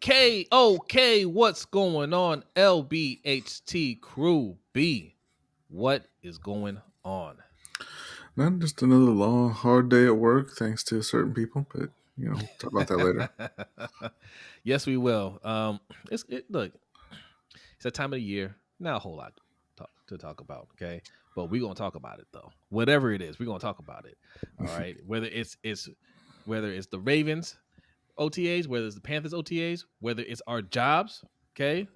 Okay, what's going on, LBHT crew B? What is going on? Not just another long, hard day at work, thanks to certain people, but talk about that later. Yes, we will. Look, it's that time of the year. Not a whole lot to talk about, okay? But we're gonna talk about it though. Whatever it is, we're gonna talk about it. All right. Whether it's the Ravens OTAs, whether it's the Panthers OTAs, whether it's our jobs, okay?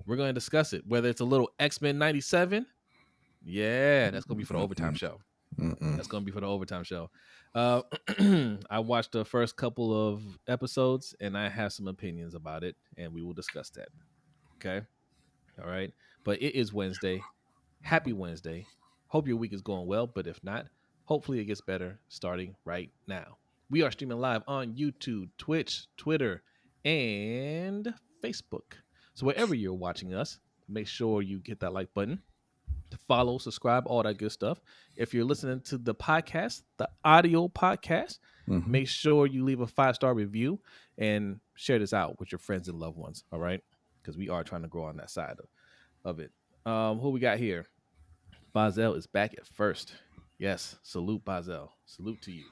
We're gonna discuss it. Whether it's a little X-Men 97. Yeah, that's gonna be for the overtime show. That's gonna be for the overtime show. I watched the first couple of episodes and I have some opinions about it, and we will discuss that. Okay. All right. But it is Wednesday. Happy Wednesday. Hope your week is going well, but if not, hopefully it gets better starting right now. We are streaming live on YouTube, Twitch, Twitter, and Facebook. So wherever you're watching us, make sure you hit that like button, follow, subscribe, all that good stuff. If you're listening to the podcast, the audio podcast, make sure you leave a 5-star review and share this out with your friends and loved ones. All right, because we are trying to grow on that side of it. Who we got here? Bazel is back at first. Yes, salute Bazel. Salute to you.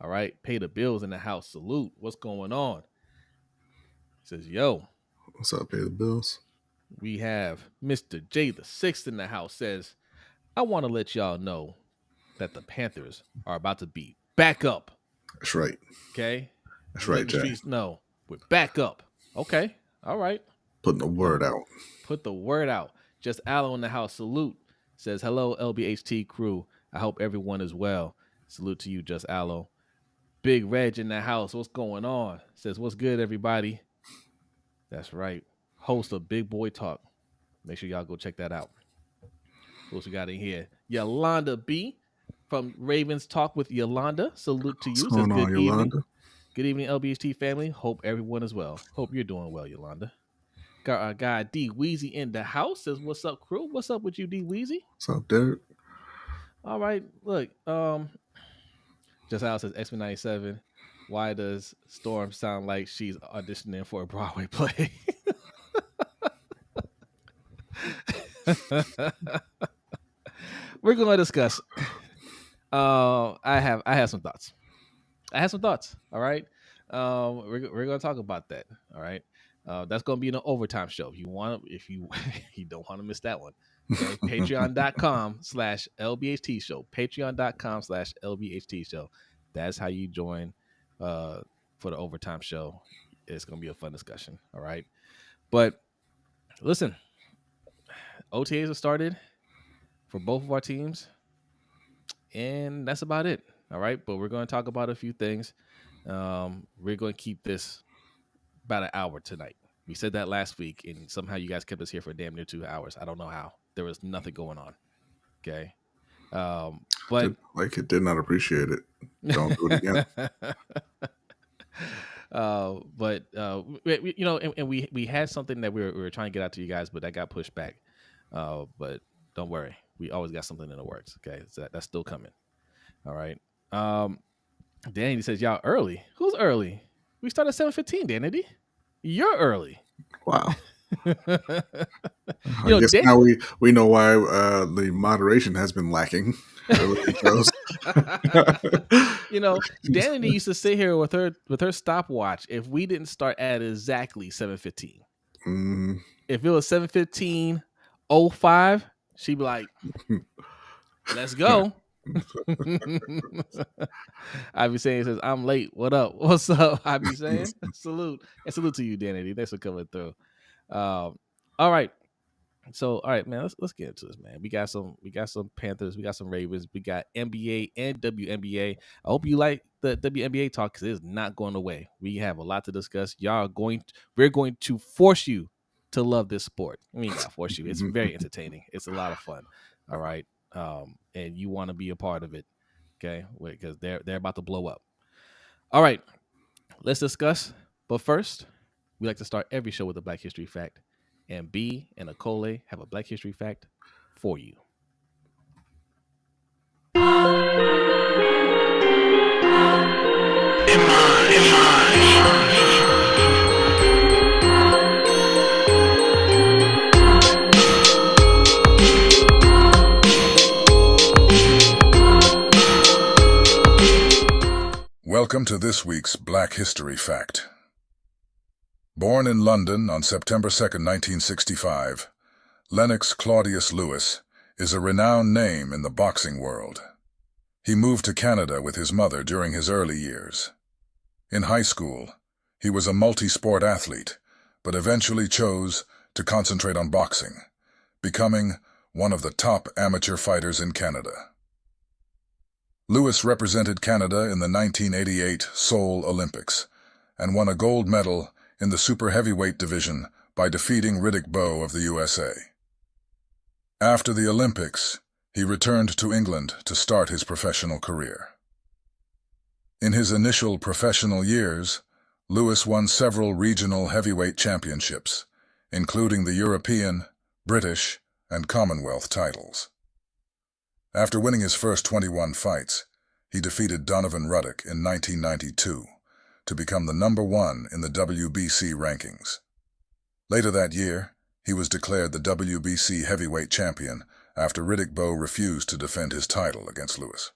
All right, pay the bills in the house. Salute. What's going on? He says, yo. What's up, pay the bills? We have Mr. J the Sixth in the house. Says, I want to let y'all know that the Panthers are about to be back up. That's right. Okay? That's right, Jay. No, we're back up. Okay. All right. Putting the word out. Put the word out. Just Allo in the house. Salute. Says, hello, LBHT crew. I hope everyone is well. Salute to you, Just Allo. Big Reg in the house. What's going on? Says, what's good, everybody? That's right. Host of Big Boy Talk. Make sure y'all go check that out. Who else we got in here? Yolanda B from Ravens Talk with Yolanda. Salute to you. What's going on, Yolanda? Good evening, LBHT family. Hope everyone is well. Hope you're doing well, Yolanda. Got our guy D Weezy in the house. Says, what's up, crew? What's up with you, D Weezy? What's up, Derek? All right. Look, Just Al says X-Men 97. Why does Storm sound like she's auditioning for a Broadway play? We're going to discuss. I have some thoughts. All right. We're going to talk about that. All right. That's going to be an overtime show. If you don't want to miss that one. Okay? Patreon.com/LBHT Show. Patreon.com/LBHT Show. That's how you join for the overtime show. It's going to be a fun discussion. All right. But listen, OTAs have started for both of our teams, and that's about it. All right. But we're going to talk about a few things. We're going to keep this about an hour tonight. We said that last week, and somehow you guys kept us here for damn near 2 hours. I don't know how. There was nothing going on. Okay. But like it did not appreciate it. Don't do it again. We had something that we were trying to get out to you guys, but that got pushed back. But don't worry, we always got something in the works. Okay, so that's still coming. All right. Danny says y'all early. Who's early? We start at 7:15. Danny, you're early. Wow. I guess now we know why the moderation has been lacking. Danny used to sit here with her stopwatch. If we didn't start at exactly 7:15, if it was 7:15:05, she'd be like, "Let's go." I be saying, says, "I'm late. What up? What's up?" I be saying, "Salute and salute to you, Danny. Thanks for coming through." All right. So, all right, man, let's get into this, man. We got some Panthers, we got some Ravens, we got NBA and WNBA. I hope you like the WNBA talk because it's not going away. We have a lot to discuss. We're going to force you to love this sport. We ain't gotta force you. It's very entertaining. It's a lot of fun. All right. And you want to be a part of it. Okay. Because they're about to blow up. All right. Let's discuss. But first, we like to start every show with a Black History fact. And B and Akole have a Black History fact for you. Welcome to this week's Black History Fact. Born in London on September 2, 1965, Lennox Claudius Lewis is a renowned name in the boxing world. He moved to Canada with his mother during his early years. In high school, he was a multi-sport athlete, but eventually chose to concentrate on boxing, becoming one of the top amateur fighters in Canada. Lewis represented Canada in the 1988 Seoul Olympics and won a gold medal in the super heavyweight division by defeating Riddick Bowe of the USA. After the Olympics, he returned to England to start his professional career. In his initial professional years, Lewis won several regional heavyweight championships, including the European, British, and Commonwealth titles. After winning his first 21 fights, he defeated Donovan Ruddock in 1992 to become the number 1 in the WBC rankings. Later that year, he was declared the WBC heavyweight champion after Riddick Bowe refused to defend his title against Lewis.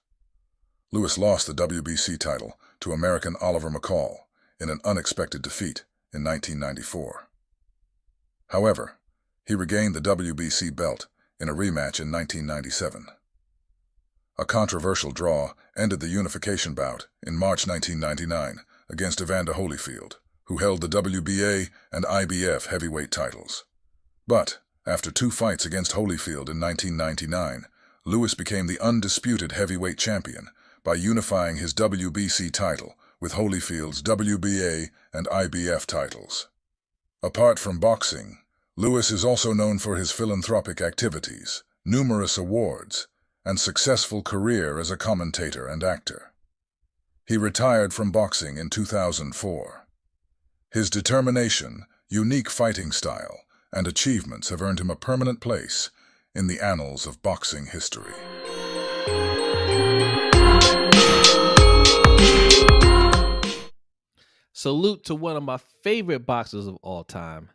Lewis lost the WBC title to American Oliver McCall in an unexpected defeat in 1994. However, he regained the WBC belt in a rematch in 1997. A controversial draw ended the unification bout in March 1999 against Evander Holyfield, who held the WBA and IBF heavyweight titles. But, after 2 fights against Holyfield in 1999, Lewis became the undisputed heavyweight champion by unifying his WBC title with Holyfield's WBA and IBF titles. Apart from boxing, Lewis is also known for his philanthropic activities, numerous awards, and successful career as a commentator and actor. He retired from boxing in 2004. His determination, unique fighting style, and achievements have earned him a permanent place in the annals of boxing history. Salute to one of my favorite boxers of all time,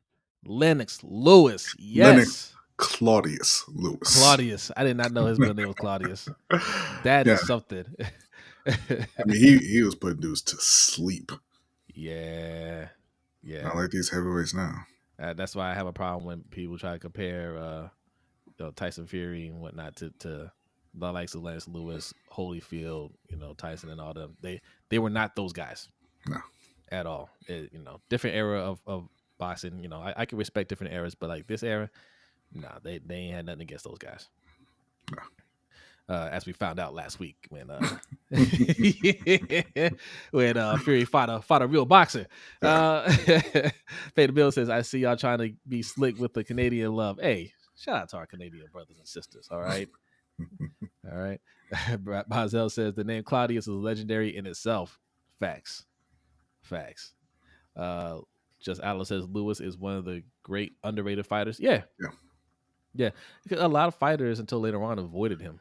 Lennox Lewis. Yes. Lennox Claudius Lewis. Claudius. I did not know his middle name was Claudius. That is something. I mean, he was putting dudes to sleep. Yeah. Not like these heavyweights now. That's why I have a problem when people try to compare Tyson Fury and whatnot to the likes of Lennox Lewis, Holyfield, Tyson and all them. They were not those guys. No. At all. Different era of boxing. I can respect different eras, but like this era, nah, they ain't had nothing against those guys. No. As we found out last week when when Fury fought a real boxer. Fader Bill says, "I see y'all trying to be slick with the Canadian love." Hey, shout out to our Canadian brothers and sisters. All right, all right. Bazel says the name Claudius is legendary in itself. Facts. Just Alice says Lewis is one of the great underrated fighters. Yeah. Because a lot of fighters until later on avoided him.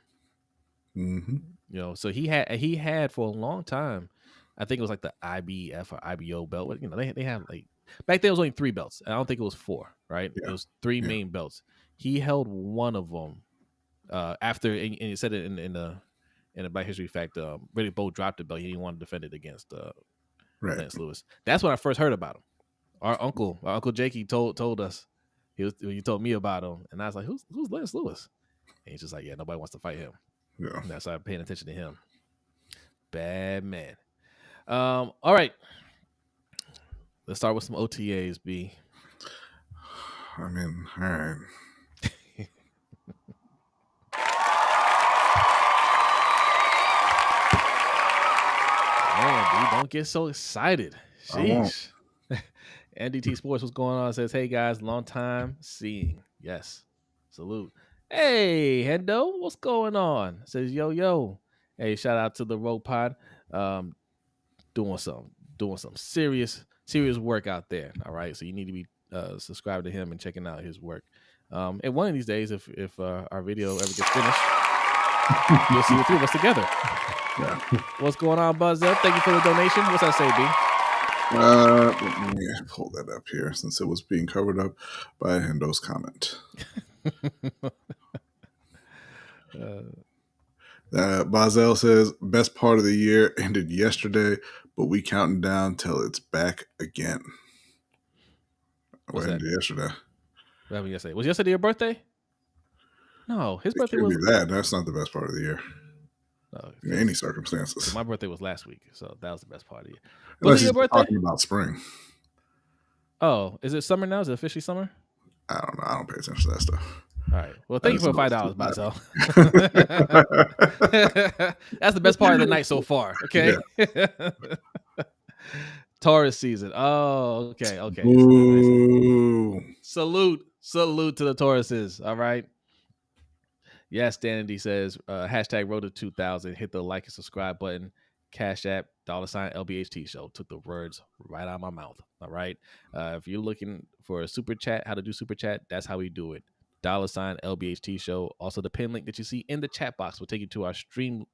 Mm-hmm. So he had for a long time. I think it was like the IBF or IBO belt. They have like back then it was only 3 belts. I don't think it was 4. Right? Yeah. It was 3 main belts. He held one of them after, and he said it in the Black History Fact. Riddick Bowe dropped the belt. He didn't want to defend it against Lennox Lewis. That's when I first heard about him. Our uncle Jakey told us. He told me about him, and I was like, "Who's Lennox Lewis?" And he's just like, "Yeah, nobody wants to fight him." Yeah. And I started paying attention to him. Bad man. All right. Let's start with some OTAs, B. I mean, all right. Man, B, don't get so excited. Sheesh. NDT Sports, what's going on? Says, "Hey guys, long time seeing." Yes. Salute. Hey, Hendo, what's going on? Says, yo. Hey, shout out to the Rogue Pod. Doing some serious work out there. All right. So you need to be subscribed to him and checking out his work. And one of these days, if our video ever gets finished, you'll see the 3 of us together. Yeah. What's going on, Buzz? Thank you for the donation. What's that say, B? Let me pull that up here since it was being covered up by Hendo's comment. Bazel says, best part of the year ended yesterday. but we counting down till it's back again. What's What that? happened yesterday? What happened yesterday? Was yesterday your birthday? No, his It birthday can't was. be that. That's not the best part of the year No, in any circumstances. my birthday was last week, so that was the best part of the year. Was Unless it he's your birthday? talking about spring. Oh, is it summer now? Is it officially summer? I don't know. I don't pay attention to that stuff. All right. Well, thank you for $5, Bad. myself. That's the best part of the night so far. Okay. Yeah. Taurus season. Oh, okay. Okay. Ooh. Salute to the Tauruses. All right. Yes, Dandy says hashtag Road to 2000. Hit the like and subscribe button. Cash App $LBHT Show. Took the words right out of my mouth. All right. If you're looking for a super chat, how to do super chat, that's how we do it. $LBHT Show. Also, the pin link that you see in the chat box will take you to our Stream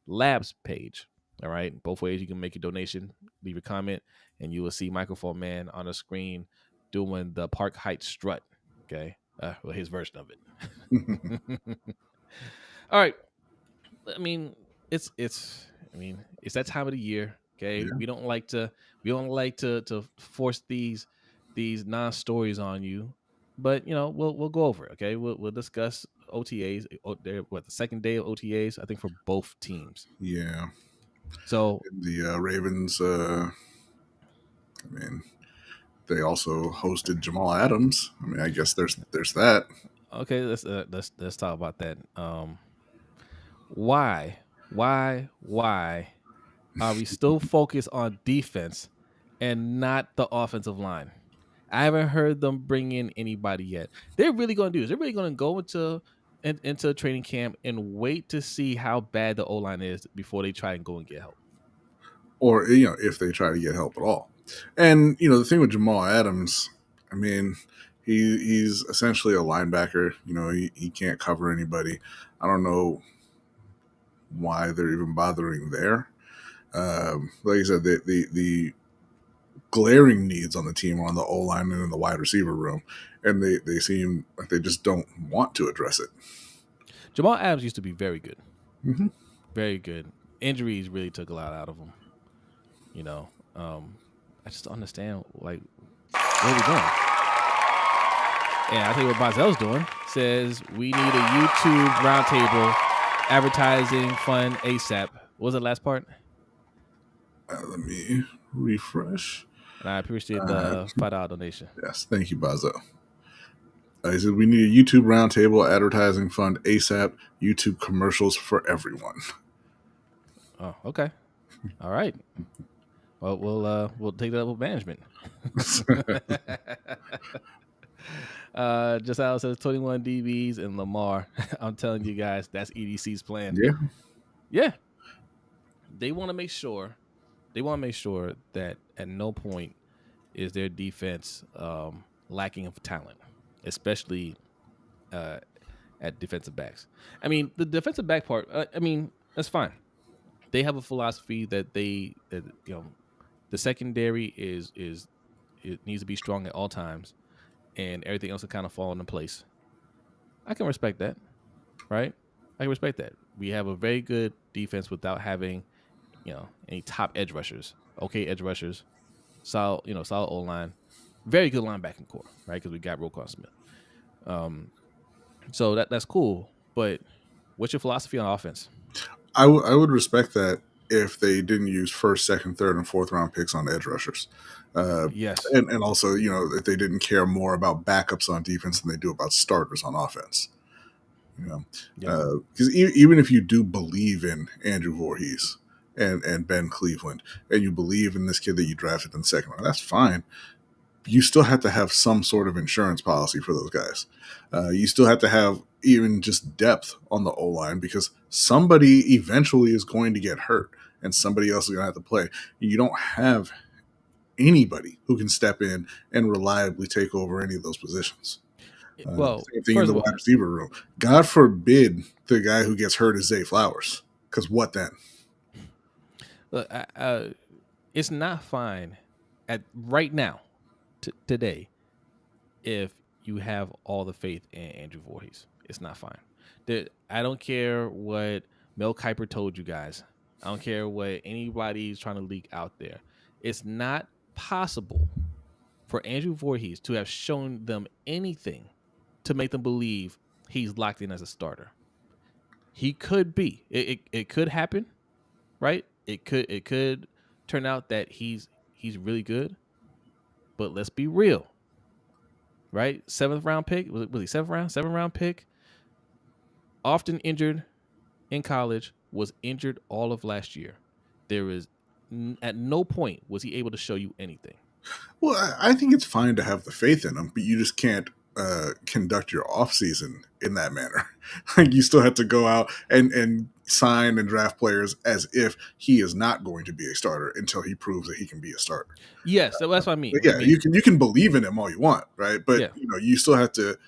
Labs page. All right. Both ways you can make a donation, leave a comment, and you will see Microphone Man on the screen doing the Park Heights strut. Okay. Well, his version of it. All right. I mean, it's that time of the year. Okay. Yeah. We don't like to force these non-stories on you, but we'll go over it. Okay. We'll discuss OTAs. The second day of OTAs, I think, for both teams. Yeah. So the Ravens, they also hosted Jamal Adams. I guess there's that. Okay, let's talk about that. Why are we still focused on defense and not the offensive line? I haven't heard them bring in anybody yet. They're really going to do this. They're really going to go into training camp and wait to see how bad the O-line is before they try and go and get help. Or, if they try to get help at all. And, the thing with Jamal Adams, he's essentially a linebacker. He can't cover anybody. I don't know why they're even bothering there. Like I said, the glaring needs on the team are on the O-line and in the wide receiver room, and they seem like they just don't want to address it. Jamal Adams used to be very good. Mm-hmm. Very good. Injuries really took a lot out of him. I just don't understand, like, where are we going? And I'll tell you what Bazel's doing. Says we need a YouTube roundtable advertising fund ASAP. What was the last part? Let me refresh. And I appreciate the $5 donation. Yes, thank you, Bazel. He said we need a YouTube roundtable advertising fund ASAP. YouTube commercials for everyone. Oh, okay. All right. Well, we'll take that up with management. Just how it says 21 DBs and Lamar. I'm telling you guys, that's EDC's plan. Yeah. They want to make sure that at no point is their defense lacking of talent, especially at defensive backs. The defensive back part, that's fine. They have a philosophy that the secondary it needs to be strong at all times, and everything else will kind of fall into place. I can respect that, right? I can respect that. We have a very good defense without having, any top edge rushers. Okay, edge rushers, solid O-line, very good linebacking core, right? Because we got Roquan Smith. So that's cool. But what's your philosophy on offense? I would respect that if they didn't use first, second, third, and fourth round picks on edge rushers. Yes. And also, if they didn't care more about backups on defense than they do about starters on offense. Because even if you do believe in Andrew Voorhees and Ben Cleveland, and you believe in this kid that you drafted in the second round, that's fine. You still have to have some sort of insurance policy for those guys. You still have to have even just depth on the O-line, because somebody eventually is going to get hurt and somebody else is going to have to play. You don't have anybody who can step in and reliably take over any of those positions. Same thing in the wide receiver room. God forbid the guy who gets hurt is Zay Flowers, because what then? Look, it's not fine at right now, today, if you have all the faith in Andrew Voorhees. It's not fine. I don't care what Mel Kiper told you guys. I don't care what anybody's trying to leak out there. It's not possible for Andrew Voorhees to have shown them anything to make them believe he's locked in as a starter. He could be. It could happen, right? It could turn out that he's really good. But let's be real, right? 7th round pick. Was he 7th round? 7th round pick. Often injured in college. Was injured all of last year. There is at no point was he able to show you anything. Well, I think it's fine to have the faith in him, but you just can't conduct your offseason in that manner. Like, you still have to go out and sign and draft players as if he is not going to be a starter until he proves that he can be a starter. Yes, that's what I mean. Yeah, you can believe in him all you want, right? But Yeah. you still have to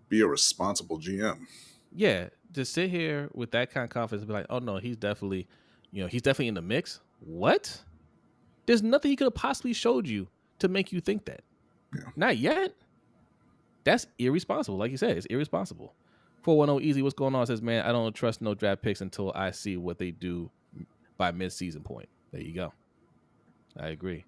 be a responsible GM. Yeah, to sit here with that kind of confidence and be like, oh no, he's definitely in the mix. What? There's nothing he could have possibly showed you to make you think that. Yeah. Not yet. That's irresponsible. Like you said, it's irresponsible. 410 Easy, what's going on? Says, man, I don't trust no draft picks until I see what they do by mid-season point. There you go. I agree.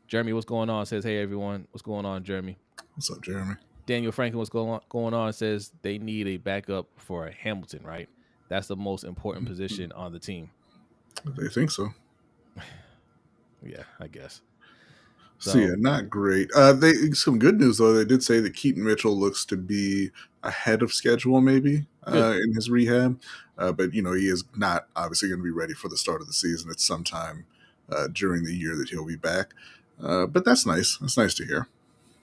Jeremy, what's going on? Says, hey everyone, what's going on, Jeremy? What's up, Jeremy? Daniel Franklin, what's going on? Says they need a backup for Hamilton, right? That's the most important position on the team. They think so. Yeah, I guess. So yeah, not great. Some good news though. They did say that Keaton Mitchell looks to be ahead of schedule, maybe in his rehab. But he is not obviously going to be ready for the start of the season. It's sometime during the year that he'll be back. But that's nice. That's nice to hear.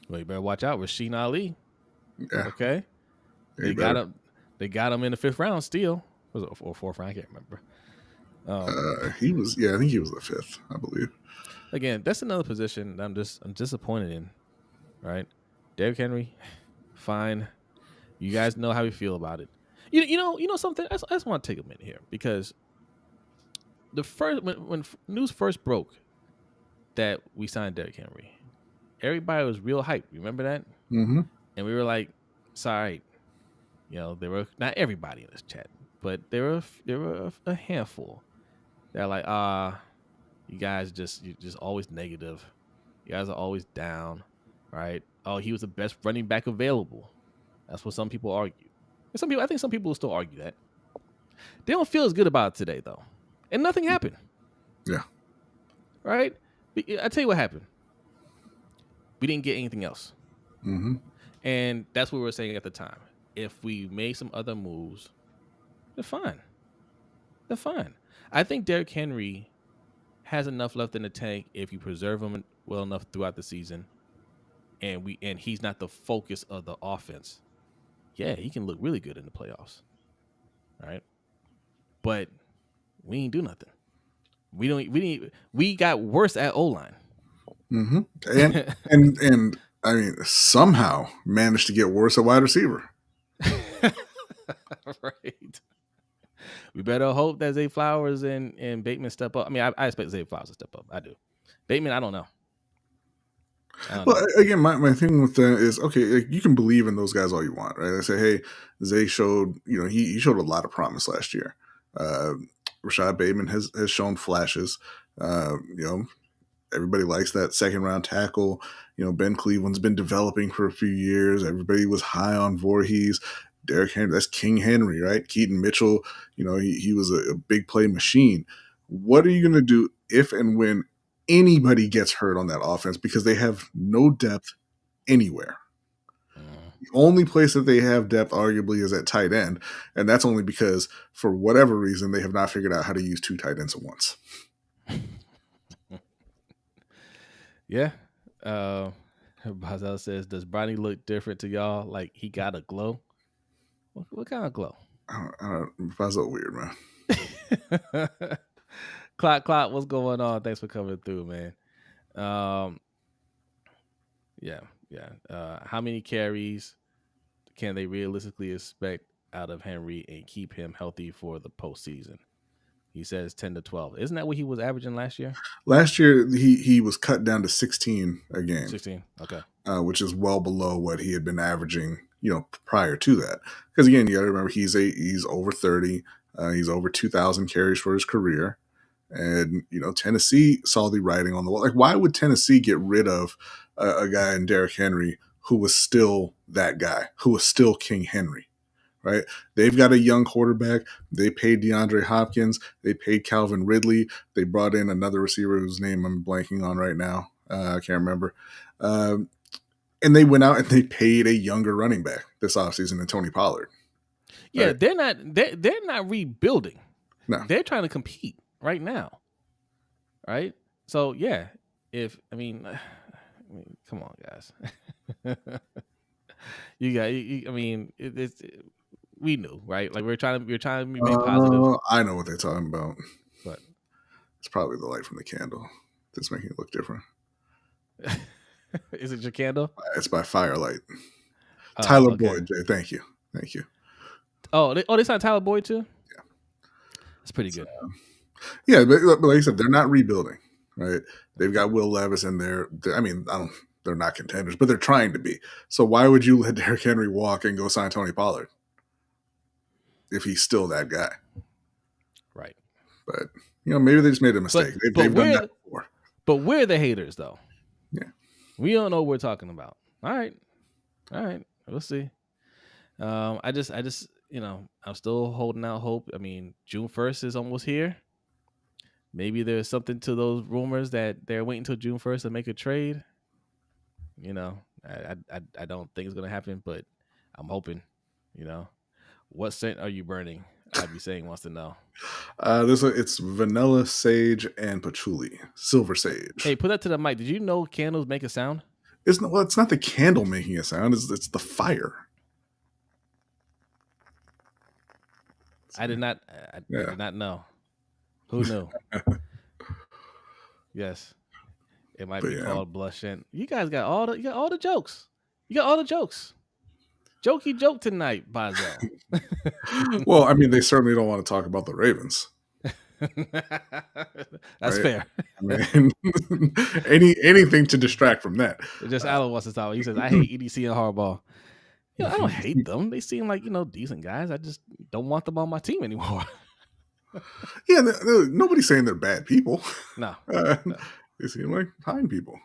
Well, you better watch out with Rasheen Ali. Yeah. Okay. They got him. They got him in the 5th round still. Was it or 4th round? I can't remember. He was. Yeah, I think he was the 5th, I believe. Again, that's another position that I'm disappointed in. Right, Derrick Henry, fine. You guys know how we feel about it. You know something. I just want to take a minute here because the first when news first broke that we signed Derrick Henry, everybody was real hyped. Remember that? Mm-hmm. And we were like, sorry, there were not everybody in this chat, but there were a handful. They're like, you guys you're just always negative. You guys are always down, right? Oh, he was the best running back available. That's what some people argue. And I think some people will still argue that. They don't feel as good about it today, though. And nothing happened. Yeah. Right? I tell you what happened. We didn't get anything else. Mm-hmm. And that's what we were saying at the time. If we made some other moves, they're fine. They're fine. I think Derrick Henry has enough left in the tank if you preserve him well enough throughout the season, and he's not the focus of the offense. Yeah, he can look really good in the playoffs, right? But we ain't do nothing. We got worse at O-line. Mm-hmm. And I mean, somehow managed to get worse at wide receiver. Right. We better hope that Zay Flowers and Bateman step up. I mean, I expect Zay Flowers to step up. I do. Bateman, I don't know. Again, my thing with that is, okay, you can believe in those guys all you want, right? I say, hey, Zay showed, he showed a lot of promise last year. Rashad Bateman has shown flashes. Everybody likes that 2nd round tackle. Ben Cleveland's been developing for a few years. Everybody was high on Voorhees. Derrick Henry, that's King Henry, right? Keaton Mitchell, he was a big play machine. What are you going to do if and when anybody gets hurt on that offense? Because they have no depth anywhere. The only place that they have depth arguably is at tight end, and that's only because for whatever reason they have not figured out how to use 2 tight ends at once. Yeah. Bazel says, does Brodny look different to y'all? Like he got a glow? What kind of glow? I don't Bazel weird, man. Clock, what's going on? Thanks for coming through, man. Yeah. How many carries can they realistically expect out of Henry and keep him healthy for the postseason? He says 10 to 12. Isn't that what he was averaging last year? Last year, he was cut down to 16 a game. 16, okay. Which is well below what he had been averaging, prior to that. Because again, you got to remember he's over 30. He's over 2,000 carries for his career. And, Tennessee saw the writing on the wall. Like, why would Tennessee get rid of a guy in Derrick Henry who was still that guy, who was still King Henry, right? They've got a young quarterback. They paid DeAndre Hopkins. They paid Calvin Ridley. They brought in another receiver whose name I'm blanking on right now. I can't remember. And they went out and they paid a younger running back this offseason than Tony Pollard. Yeah, right? They're not rebuilding. No. They're trying to compete right now. Right? So yeah, I mean, come on, guys. We knew, right? Like we're trying to remain positive. I know what they're talking about. What? It's probably the light from the candle that's making it look different. Is it your candle? It's by Firelight. Tyler Boyd, Jay. Thank you. Oh, they signed Tyler Boyd too? Yeah. That's pretty good. Yeah, but like I said, they're not rebuilding, right? They've got Will Levis in there. They're not contenders, but they're trying to be. So why would you let Derrick Henry walk and go sign Tony Pollard if he's still that guy? Right. But, maybe they just made a mistake. They've done that before. But we're the haters, though. Yeah. We don't know what we're talking about. All right. We'll see. I just I'm still holding out hope. I mean, June 1st is almost here. Maybe there's something to those rumors that they're waiting until June 1st to make a trade. I don't think it's going to happen, but I'm hoping, What scent are you burning? I'd be saying wants to know. It's vanilla, sage, and patchouli. Silver sage. Hey, put that to the mic. Did you know candles make a sound? It's not the candle making a sound. It's the fire. I did not. I did not know. Who knew? Yes, it might be called blush scent. You guys got all the jokes. You got all the jokes. Jokey joke tonight, Bazel. Well, I mean, they certainly don't want to talk about the Ravens. That's fair. I mean, anything to distract from that. Just Alan wants to talk. He says, "I hate EDC and Harbaugh." I don't hate them. They seem like decent guys. I just don't want them on my team anymore. Yeah, nobody's saying they're bad people. No. They seem like fine people.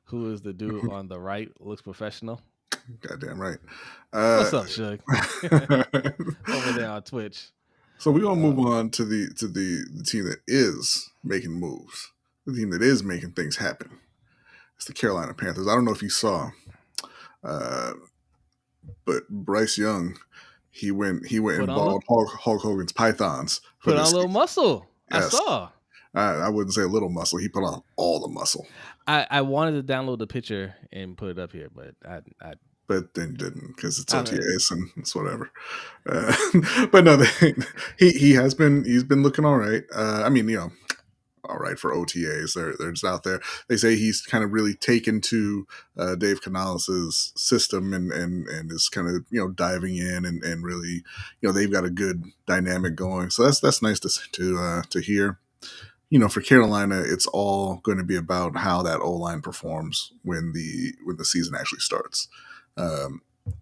Who is the dude on the right? Looks professional. Goddamn right. What's up, Shug? Over there on Twitch. So we're gonna move on to the team that is making moves. The team that is making things happen. It's the Carolina Panthers. I don't know if you saw, but Bryce Young, he went and balled Hulk Hogan's pythons. Put on a little muscle. Yes. I saw. I wouldn't say a little muscle. He put on all the muscle. I wanted to download the picture and put it up here, but I but then you didn't because it's OTAs and it's whatever. But no, he's been looking all right. I mean, all right for OTAs. They're just out there. They say he's kind of really taken to Dave Canales' system and is kind of diving in and really they've got a good dynamic going. So that's nice to hear. For Carolina, it's all going to be about how that O-line performs when the season actually starts.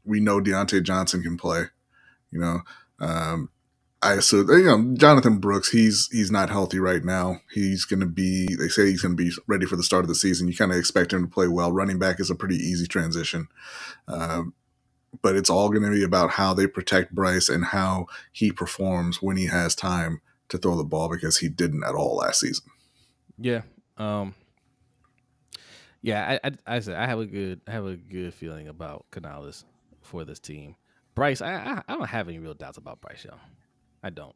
We know Deontay Johnson can play. I assume Jonathan Brooks. He's not healthy right now. He's going to be. They say he's going to be ready for the start of the season. You kind of expect him to play well. Running back is a pretty easy transition. But it's all going to be about how they protect Bryce and how he performs when he has time to throw the ball, because he didn't at all last season. Yeah. Yeah, I said I have a good feeling about Canales for this team. Bryce, I don't have any real doubts about Bryce Young. I don't.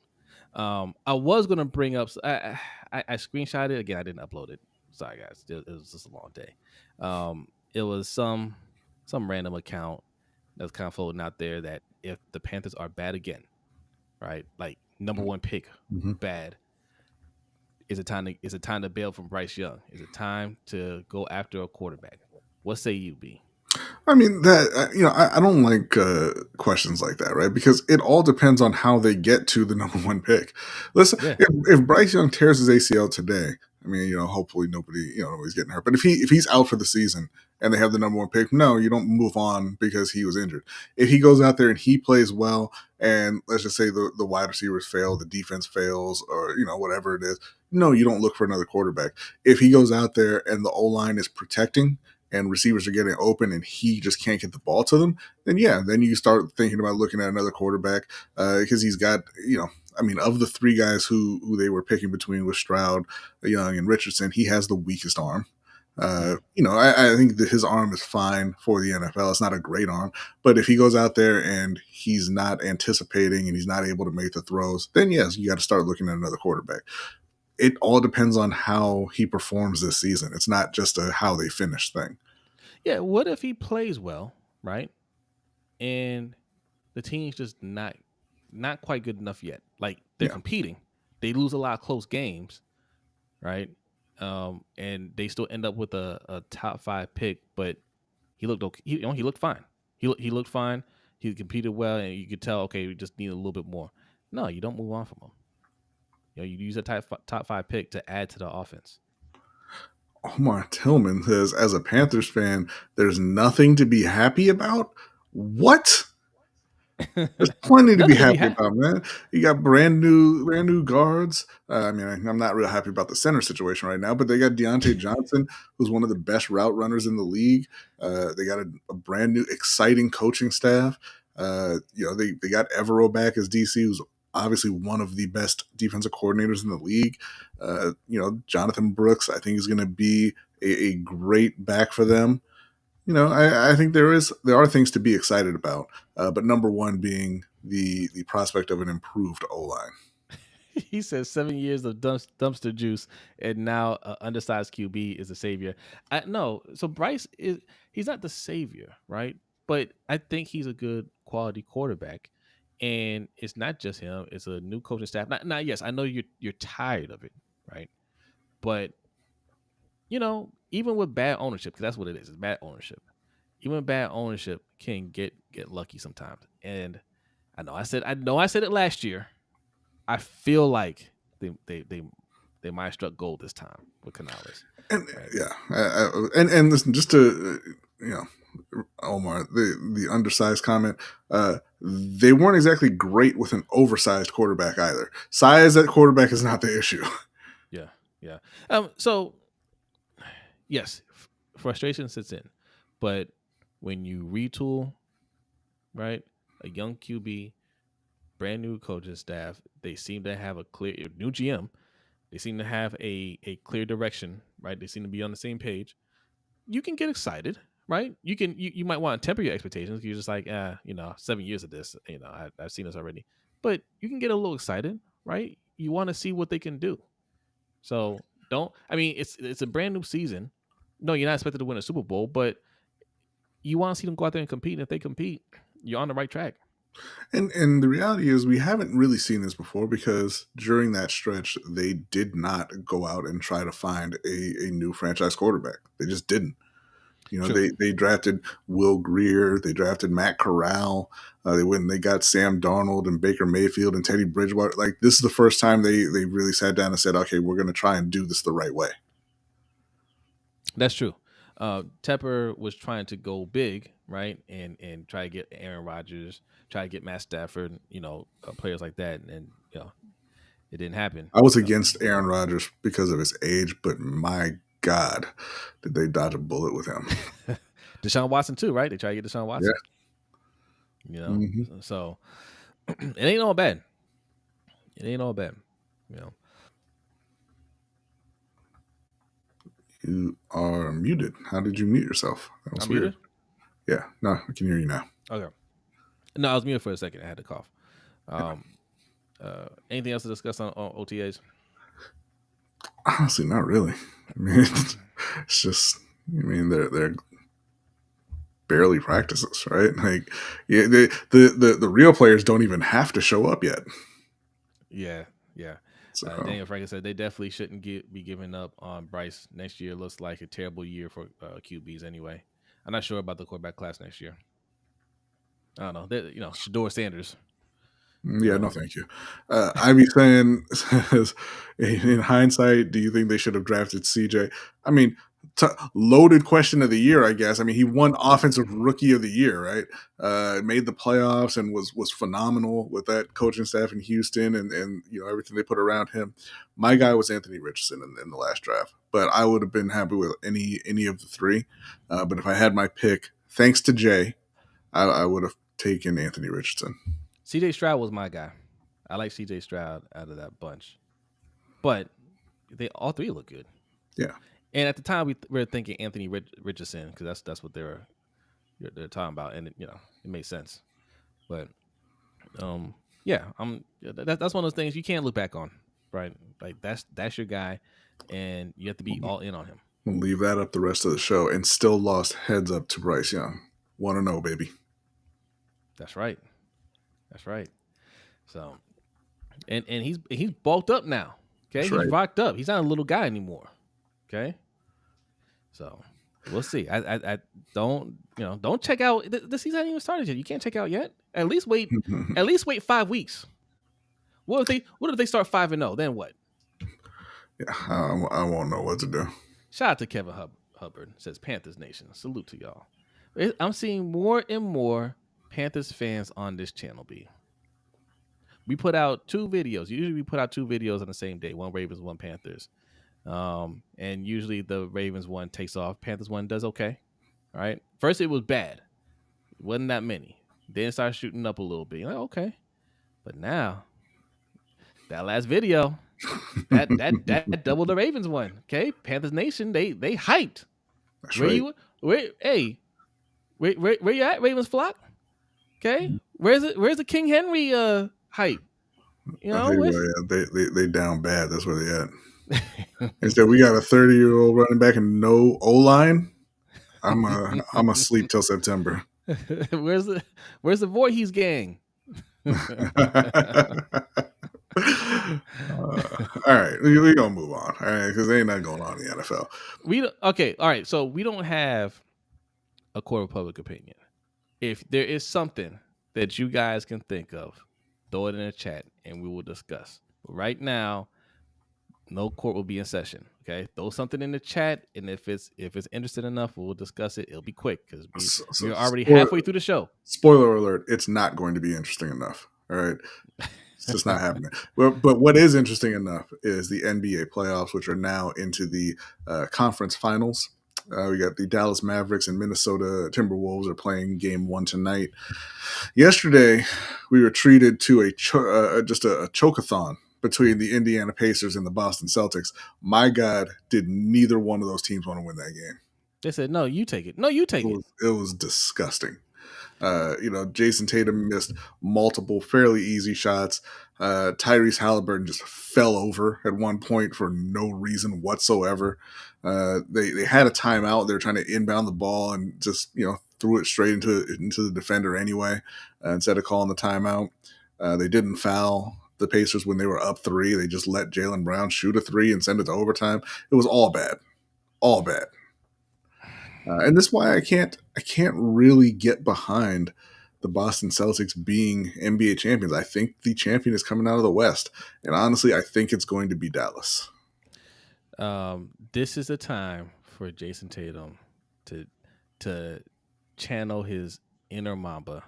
I was gonna bring up. I screenshot it again. I didn't upload it. Sorry, guys. It was just a long day. It was some random account that's kind of floating out there that if the Panthers are bad again, right, like number one pick, bad. Is it time to bail from Bryce Young? Is it time to go after a quarterback? What say you, B? I mean, that I don't like questions like that, right? Because it all depends on how they get to the number one pick. Listen, if Bryce Young tears his ACL today, I mean, hopefully nobody's getting hurt. But if he's out for the season and they have the number one pick, no, you don't move on because he was injured. If he goes out there and he plays well, and let's just say the wide receivers fail, the defense fails, or whatever it is, no, you don't look for another quarterback. If he goes out there and the O-line is protecting and receivers are getting open and he just can't get the ball to them, then you start thinking about looking at another quarterback because he's got, of the three guys who they were picking between with Stroud, Young, and Richardson, he has the weakest arm. I think that his arm is fine for the NFL. It's not a great arm, but if he goes out there and he's not anticipating and he's not able to make the throws, then yes, you got to start looking at another quarterback. It all depends on how he performs this season. It's not just a how they finish thing. Yeah, what if he plays well, right? And the team's just not quite good enough yet. Like they're competing. They lose a lot of close games, right? And they still end up with a top 5 pick, but he looked okay. He looked fine. He looked fine. He competed well, and you could tell, okay, we just need a little bit more. No, you don't move on from him. You use a top 5 pick to add to the offense. Omar Tillman says, as a Panthers fan, there's nothing to be happy about? What? There's plenty to be happy about, man. You got brand new guards. I'm not real happy about the center situation right now, but they got Deontay Johnson, who's one of the best route runners in the league. They got a brand new, exciting coaching staff. They got Evero back as DC, who's obviously one of the best defensive coordinators in the league. Jonathan Brooks, I think, is going to be a great back for them. I think there are things to be excited about, but number one being the prospect of an improved O-line. He says 7 years of dumpster juice, and now undersized QB is a savior. So Bryce he's not the savior, right? But I think he's a good quality quarterback, and it's not just him; it's a new coaching staff. Now, yes, I know you're tired of it, right? But even with bad ownership, because that's what it is, it's bad ownership. Even bad ownership can get lucky sometimes. And I know I said it last year. I feel like they might have struck gold this time with Canales. And right? And listen, just to Omar, the undersized comment, they weren't exactly great with an oversized quarterback either. Size at quarterback is not the issue. Yeah. So yes, frustration sits in, but when you retool, right, a young QB, brand new coaching staff, they seem to have a clear new GM. They seem to have a clear direction, right? They seem to be on the same page. You can get excited, right? You might want to temper your expectations. You're just like, 7 years of this, I've seen this already. But you can get a little excited, right? You want to see what they can do. So it's a brand new season. No, you're not expected to win a Super Bowl, but you want to see them go out there and compete. And if they compete, you're on the right track. And the reality is we haven't really seen this before because during that stretch, they did not go out and try to find a new franchise quarterback. They just didn't. They drafted Will Grier. They drafted Matt Corral. They went and they got Sam Darnold and Baker Mayfield and Teddy Bridgewater. Like, this is the first time they really sat down and said, okay, we're going to try and do this the right way. That's true. Tepper was trying to go big, right, and try to get Aaron Rodgers, try to get Matt Stafford, players like that, and it didn't happen. I was against Aaron Rodgers because of his age, but my God, did they dodge a bullet with him? Deshaun Watson too, right? They try to get Deshaun Watson. Yeah. So it ain't all bad. You are muted. How did you mute yourself? That was weird. Muted? Yeah. No, I can hear you now. Okay. No, I was muted for a second. I had to cough. Anything else to discuss on OTAs? Honestly, not really. I mean, it's just, they're barely practices, right? Like, the real players don't even have to show up yet. Yeah. So, Daniel Franklin said they definitely shouldn't be giving up on Bryce. Next year looks like a terrible year for QBs anyway. I'm not sure about the quarterback class next year. I don't know. Shador Sanders Yeah, no, thank you. I be saying, in hindsight, do you think they should have drafted CJ? I mean, loaded question of the year, I guess. I mean, he won Offensive Rookie of the Year, right? Made the playoffs and was phenomenal with that coaching staff in Houston and everything they put around him. My guy was Anthony Richardson in the last draft, but I would have been happy with any of the three. But if I had my pick, thanks to Jay, I would have taken Anthony Richardson. CJ Stroud was my guy. I like CJ Stroud out of that bunch, but they all three look good. Yeah. And at the time, we were thinking Anthony Richardson because that's what they're talking about, and it made sense. But yeah, that's one of those things you can't look back on, right? Like that's your guy, and you have to be all in on him. We'll leave that up the rest of the show, and still lost heads up to Bryce Young. 1-0, baby. That's right. That's right. So, and he's bulked up now. Okay, he's rocked up. He's not a little guy anymore. Okay. So we'll see. I don't check out. The season hasn't even started yet. You can't check out yet. At least wait. At least wait 5 weeks. What if they start 5-0? Then what? Yeah, I won't know what to do. Shout out to Kevin Hubbard. Says Panthers Nation. Salute to y'all. I'm seeing more and more Panthers fans on this channel. We put out 2 videos. Usually we put out 2 videos on the same day. One Ravens, one Panthers. And usually the Ravens one takes off. Panthers one does okay. All right. First it was bad. It wasn't that many. Then it started shooting up a little bit. You're like, okay. But now, that last video, that doubled the Ravens one. Okay. Panthers Nation, they hyped. That's right. Where you at, Ravens flock? Okay. Where's the King Henry hype? They down bad. That's where they at. Instead, we got a 30-year-old running back and no O-line. I'm a sleep till September. Where's the Voorhees gang? All right, we're gonna move on. All right, because there ain't nothing going on in the NFL. All right. So we don't have a court of public opinion. If there is something that you guys can think of, throw it in the chat and we will discuss. But right now, no court will be in session. Okay, throw something in the chat, and if it's interesting enough, we'll discuss it. It'll be quick because we're already halfway through the show. Spoiler alert: it's not going to be interesting enough. All right, it's just not happening. But what is interesting enough is the NBA playoffs, which are now into the conference finals. We got the Dallas Mavericks and Minnesota Timberwolves are playing game 1 tonight. Yesterday, we were treated to just a chokeathon between the Indiana Pacers and the Boston Celtics. My God, did neither one of those teams want to win that game? They said, "No, you take it. No, you take it." It was disgusting. Jason Tatum missed multiple fairly easy shots. Tyrese Halliburton just fell over at one point for no reason whatsoever. They had a timeout. They were trying to inbound the ball and just threw it straight into the defender anyway instead of calling the timeout. They didn't foul the Pacers when they were up 3. They just let Jaylen Brown shoot a 3 and send it to overtime. It was all bad. And that's why I can't really get behind the Boston Celtics being NBA champions. I think the champion is coming out of the West, and honestly, I think it's going to be Dallas. This is a time for Jason Tatum to channel his inner Mamba.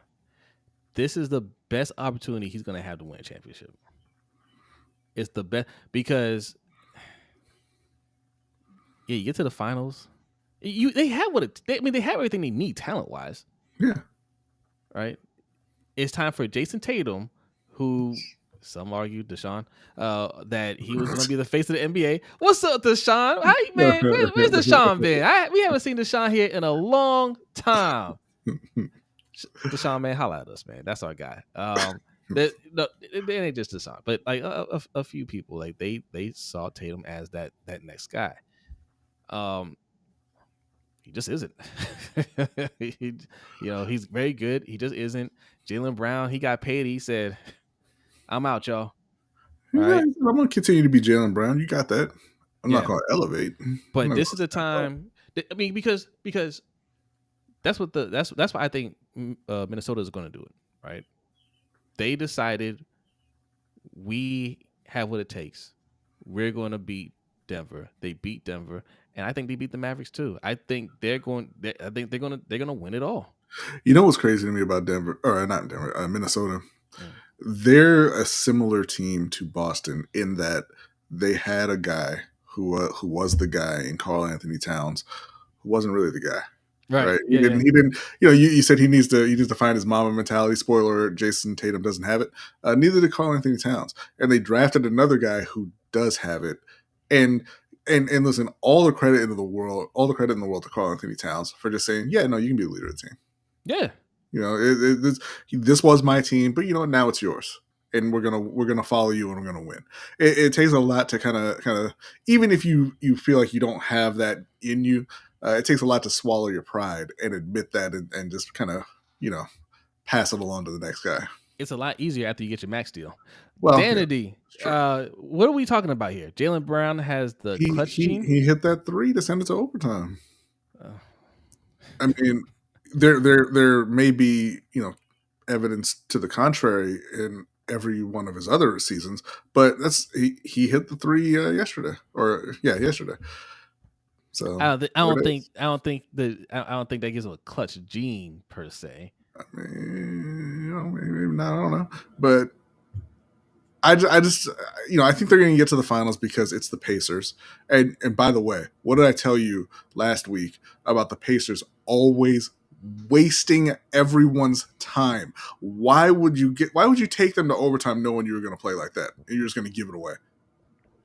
This is the best opportunity he's going to have to win a championship. It's the best because, you get to the finals. They have they have everything they need talent wise. Yeah. Right. It's time for Jason Tatum, who some argue Deshaun, that he was going to be the face of the NBA. What's up, Deshaun? Hey man, where's Deshaun been? We haven't seen Deshaun here in a long time. Deshaun, man, holla at us, man. That's our guy. It ain't just Deshaun, but like a few people, like they saw Tatum as that next guy. He just isn't. He's very good. He just isn't. Jaylen Brown, he got paid. He said, "I'm out, y'all." Right? I'm gonna continue to be Jaylen Brown. You got that. I'm not gonna elevate. But this is the time. I mean, because that's what I think Minnesota is going to do it, right? They decided we have what it takes. We're going to beat Denver. They beat Denver, and I think they beat the Mavericks too. I think they're going. I think they're going to win it all. You know what's crazy to me about Denver, or not Denver, Minnesota? Mm. They're a similar team to Boston in that they had a guy who was the guy in Karl Anthony Towns, who wasn't really the guy. Right. He Yeah. didn't, you said he needs to find his mama mentality. Spoiler alert, Jason Tatum doesn't have it. Neither did Karl Anthony Towns. And they drafted another guy who does have it. And listen, all the credit in the world to Karl Anthony Towns for just saying, yeah, no, you can be the leader of the team. Yeah. This was my team, but now it's yours. And we're gonna follow you, and we're gonna win. It takes a lot to kind of even if you feel like you don't have that in you, it takes a lot to swallow your pride and admit that, and just kind of pass it along to the next guy. It's a lot easier after you get your max deal. Well, Danity, what are we talking about here? Jaylen Brown has the clutch gene. He hit that 3 to send it to overtime. I mean, there may be evidence to the contrary in every one of his other seasons, but he hit the 3 yesterday. So I don't think that gives him a clutch gene per se. I mean, maybe not. I don't know, but I just I think they're going to get to the finals because it's the Pacers. And by the way, what did I tell you last week about the Pacers always wasting everyone's time? Why would you take them to overtime knowing you were going to play like that and you're just going to give it away?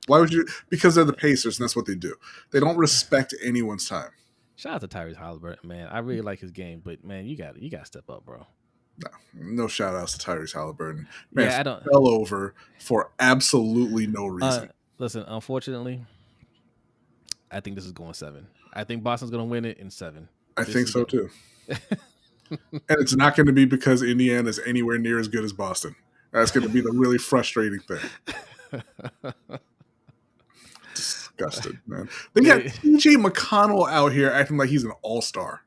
Why would you? Because they're the Pacers, and that's what they do. They don't respect anyone's time. Shout out to Tyrese Halliburton, man. I really like his game, but man, you got to step up, bro. No shout outs to Tyrese Halliburton. Man, yeah, I don't fell over for absolutely no reason. Listen, unfortunately, I think this is going 7. I think Boston's going to win it in 7. I think so too. And it's not going to be because Indiana is anywhere near as good as Boston. That's going to be the really frustrating thing. Disgusted, man. They got TJ McConnell out here acting like he's an all-star.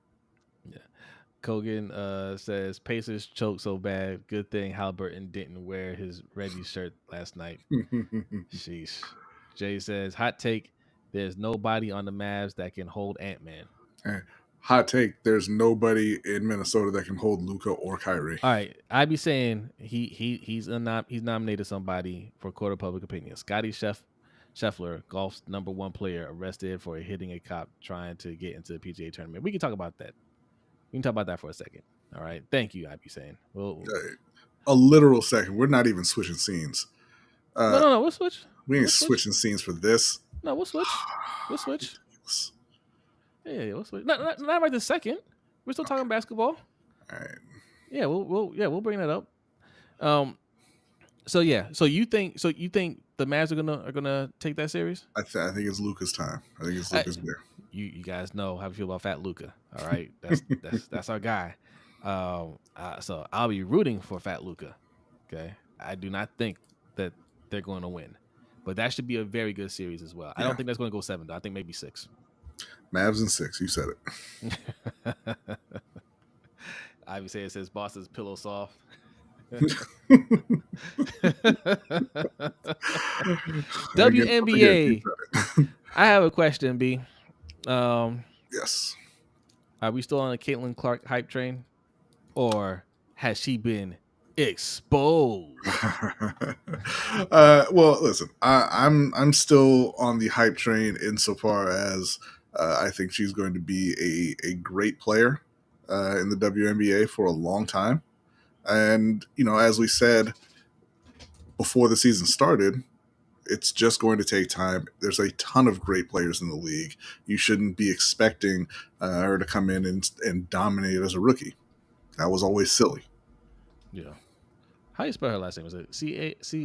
Yeah. Kogan says Pacers choke so bad. Good thing Halliburton didn't wear his Reggie shirt last night. Sheesh. Jay says hot take. There's nobody on the Mavs that can hold Ant-Man. Hey, hot take. There's nobody in Minnesota that can hold Luka or Kyrie. All right, I'd be saying he's nominated somebody for court of public opinion. Scottie Scheffler, golf's #1 player, arrested for hitting a cop trying to get into the PGA tournament. We can talk about that. We can talk about that for a second. All right. Thank you, I'd be saying. A literal second. We're not even switching scenes. No. We'll switch. We ain't switching scenes for this. No, we'll switch. We'll switch. Yeah, we'll switch. Not right this second. We're still talking basketball. All right. Yeah, we'll bring that up. So you think the Mavs are gonna take that series? I think it's Luka's time. I think it's Luka's year. You guys know how I feel about Fat Luka. All right, that's our guy. So I'll be rooting for Fat Luka. Okay, I do not think that they're going to win, but that should be a very good series as well. I don't think that's going to go 7 though. I think maybe 6. Mavs and 6. You said it. Ivy says Boston's pillow soft. WNBA. I have a question, B. Yes. Are we still on a Caitlin Clark hype train, or has she been exposed? Well, listen, I'm still on the hype train insofar as I think she's going to be a great player in the WNBA for a long time. And, as we said before the season started, it's just going to take time. There's a ton of great players in the league. You shouldn't be expecting her to come in and dominate as a rookie. That was always silly. Yeah. How do you spell her last name? Is it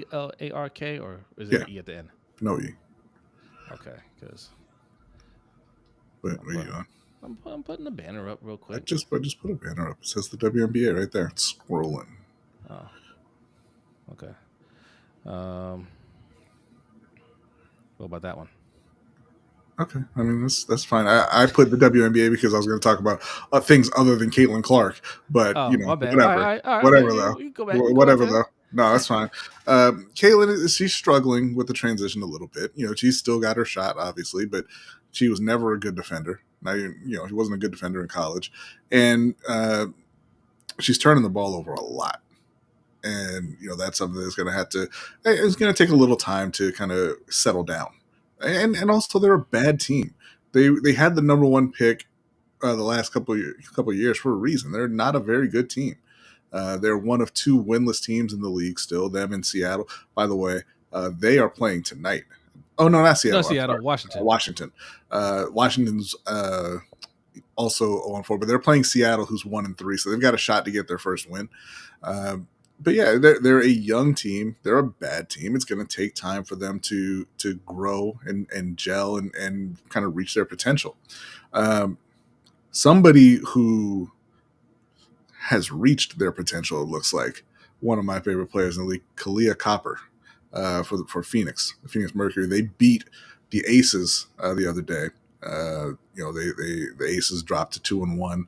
Clark or is it E at the end? No E. Okay, because. What are you doing? I'm putting the banner up real quick. I just put a banner up. It says the WNBA right there. It's scrolling. Oh. Okay. What about that one? Okay, I mean that's fine. I put the WNBA because I was going to talk about things other than Caitlin Clark, but Oh, my bad. whatever, All right. whatever You, though, you go back. You go back whatever to that. though. No, that's fine. Caitlin, she's struggling with the transition a little bit. She's still got her shot, obviously, but she was never a good defender. Now, she wasn't a good defender in college, and she's turning the ball over a lot. And that's something that's going to have to. It's going to take a little time to kind of settle down. And also they're a bad team. They had the number one pick the last couple of years for a reason. They're not a very good team. They're one of two winless teams in the league still. Them in Seattle. By the way, they are playing tonight. Oh no, not Seattle. No, Seattle, Washington. Washington. Washington's also 0-4, but they're playing Seattle, who's 1-3, so they've got a shot to get their first win. But yeah, they're a young team. They're a bad team. It's going to take time for them to grow and gel and kind of reach their potential. Somebody who has reached their potential, it looks like, one of my favorite players in the league, Kalia Copper, for Phoenix, the Phoenix Mercury. They beat the Aces the other day. The Aces dropped to 2-1,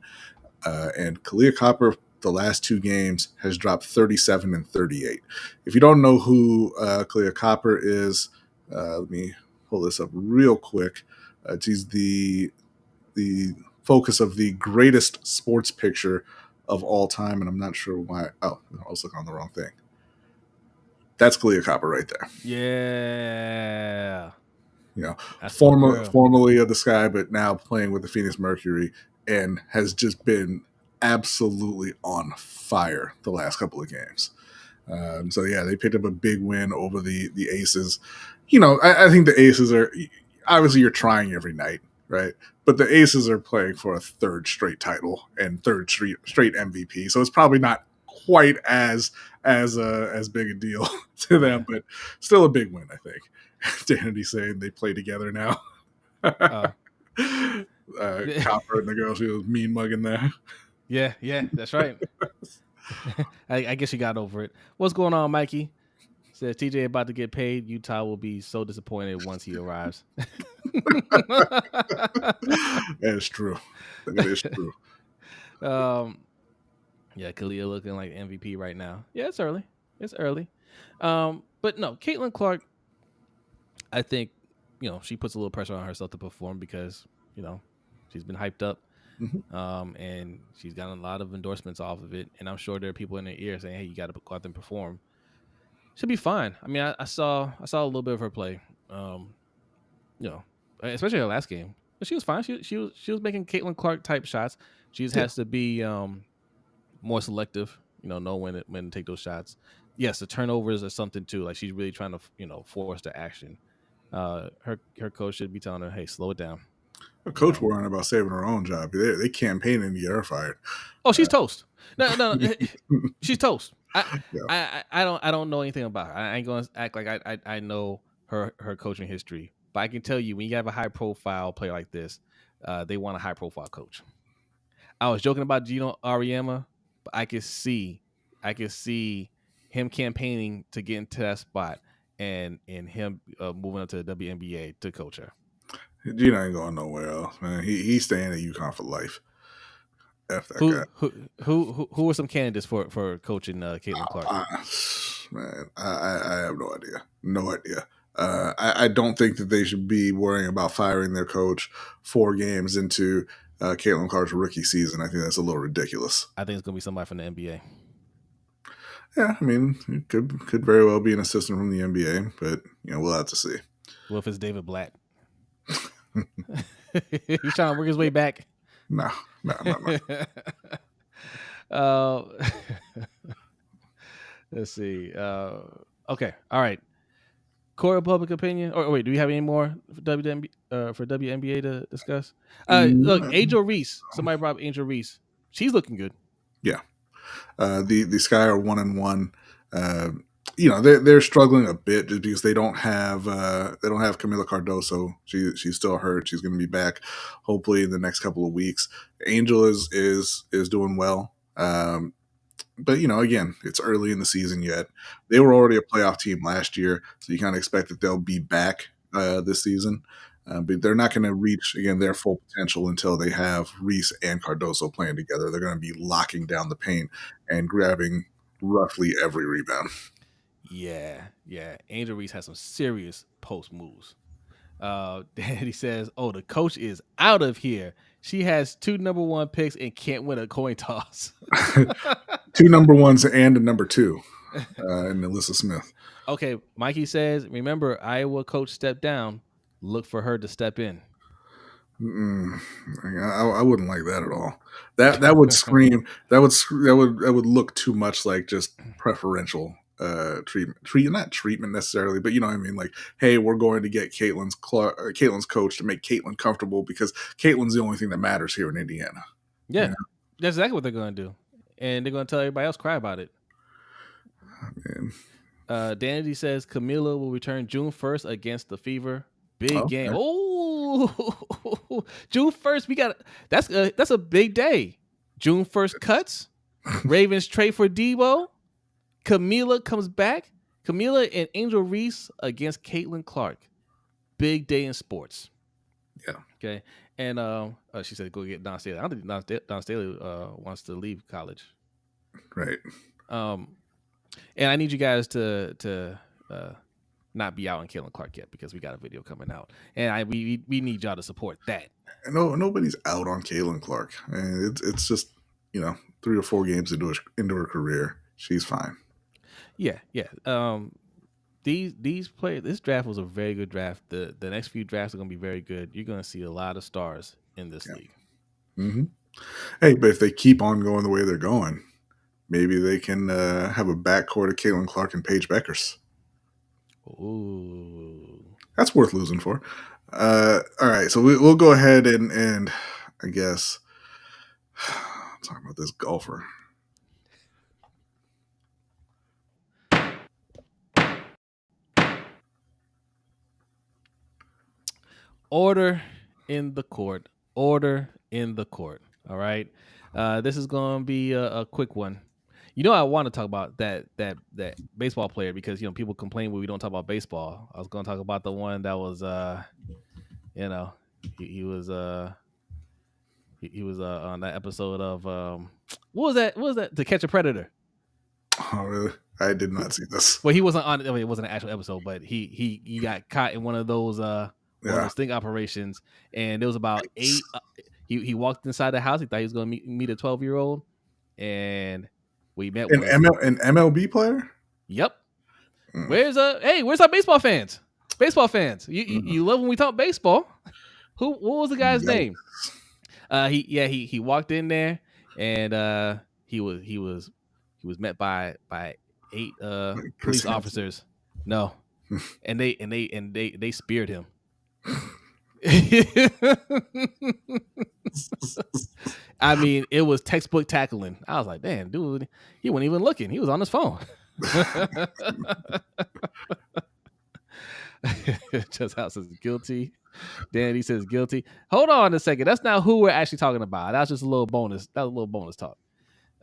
and Kalia Copper, the last two games, has dropped 37 and 38. If you don't know who Kalia Copper is, let me pull this up real quick. She's the focus of the greatest sports picture of all time, and I'm not sure why. Oh, I was looking on the wrong thing. That's Kalia Copper right there. Yeah. Formerly of the Sky, but now playing with the Phoenix Mercury, and has just been absolutely on fire the last couple of games. So yeah, they picked up a big win over the Aces. I think the Aces are, obviously you're trying every night, right? But the Aces are playing for a third straight title and third straight MVP, so it's probably not quite as big a deal to them, but still a big win, I think. Danity saying they play together now. Copper and the girl, she was mean mugging there. Yeah, that's right. I guess you got over it. What's going on, Mikey? Says TJ about to get paid. Utah will be so disappointed once he arrives. That is true. That is true. Yeah, Kalia looking like MVP right now. Yeah, it's early. But no, Caitlin Clark, I think, she puts a little pressure on herself to perform because, she's been hyped up. Mm-hmm. And she's gotten a lot of endorsements off of it. And I'm sure there are people in her ear saying, hey, you got to go out there and perform. She'll be fine. I mean, I saw a little bit of her play, especially her last game. But she was fine. She was making Caitlin Clark type shots. She just has to be more selective, know when to take those shots. Yes, the turnovers are something too. Like, she's really trying to, force the action. Her coach should be telling her, hey, slow it down. Her coach worrying about saving her own job. They campaigning to get her fired. Oh, she's toast. No, she's toast. I don't know anything about her. I ain't gonna act like I know her coaching history, but I can tell you, when you have a high profile player like this, they want a high profile coach. I was joking about Gino Auriemma, but I could see him campaigning to get into that spot, and him moving up to the WNBA to coach her. Gino ain't going nowhere else, man. He's staying at UConn for life. F that guy. Who are some candidates for coaching Caitlin Clark? Man, I have no idea. No idea. I don't think that they should be worrying about firing their coach 4 games into Caitlin Clark's rookie season. I think that's a little ridiculous. I think it's going to be somebody from the NBA. Yeah, I mean, it could very well be an assistant from the NBA, but we'll have to see. What if it's David Blatt? He's trying to work his way back. No. Let's see. Okay, all right. Core public opinion. Or wait, do we have any more for WNBA to discuss? Look, Angel Reese. Somebody brought up Angel Reese. She's looking good. Yeah. The Sky are 1-1. They're struggling a bit just because they don't have Camila Cardoso. She's still hurt. She's going to be back hopefully in the next couple of weeks. Angel is doing well. But again, it's early in the season yet. They were already a playoff team last year, so you kind of expect that they'll be back this season. But they're not going to reach, again, their full potential until they have Reese and Cardoso playing together. They're going to be locking down the paint and grabbing roughly every rebound. Yeah. Angel Reese has some serious post moves. Daddy says, "Oh, the coach is out of here. She has 2 number 1 picks and can't win a coin toss." 2 number 1s and a number 2 in Alyssa Smith. Okay, Mikey says, "Remember, Iowa coach stepped down. Look for her to step in." I wouldn't like that at all. That would scream. That would look too much like just preferential treatment. Not treatment necessarily, but you know what I mean. Like, hey, we're going to get Caitlin's coach to make Caitlin comfortable because Caitlin's the only thing that matters here in Indiana. Yeah, that's exactly what they're going to do, and they're going to tell everybody else cry about it. Danity says Camila will return June 1st against the Fever. Big game. Oh, June 1st. We got that's a big day. June 1st cuts. Ravens trade for Debo. Camila comes back. Camila and Angel Reese against Caitlin Clark. Big day in sports. Yeah. Okay. And she said go get Don Staley. I don't think Don Staley wants to leave college. Right. And I need you guys to not be out on Caitlin Clark yet because we got a video coming out, and we need y'all to support that. No, nobody's out on Caitlin Clark. It's just 3 or 4 games into her career, she's fine. Yeah. These players. This draft was a very good draft. The next few drafts are going to be very good. You're going to see a lot of stars in this league. Mm-hmm. Hey, but if they keep on going the way they're going, maybe they can have a backcourt of Caitlin Clark and Paige Beckers. Ooh, that's worth losing for. All right, so we'll go ahead and I guess talk about this golfer. Order in the court. Order in the court. All right. This is going to be a quick one. I want to talk about that baseball player because people complain when we don't talk about baseball. I was going to talk about the one that was he was on that episode of what was that To Catch a Predator. Oh really? I did not see this. Well, he wasn't on. I mean, it wasn't an actual episode, but he got caught in one of those sting operations, and there was about 8. He walked inside the house. He thought he was going to meet a 12-year-old, and we met an MLB player. Yep. Where's our baseball fans? Baseball fans, you love when we talk baseball. What was the guy's name? He walked in there, and he was met by 8 police officers. No, and they speared him. I mean, it was textbook tackling. I was like, damn, dude, he wasn't even looking. He was on his phone. Just House says guilty. Danny says guilty. Hold on a second. That's not who we're actually talking about. That's just a little bonus. That was a little bonus talk.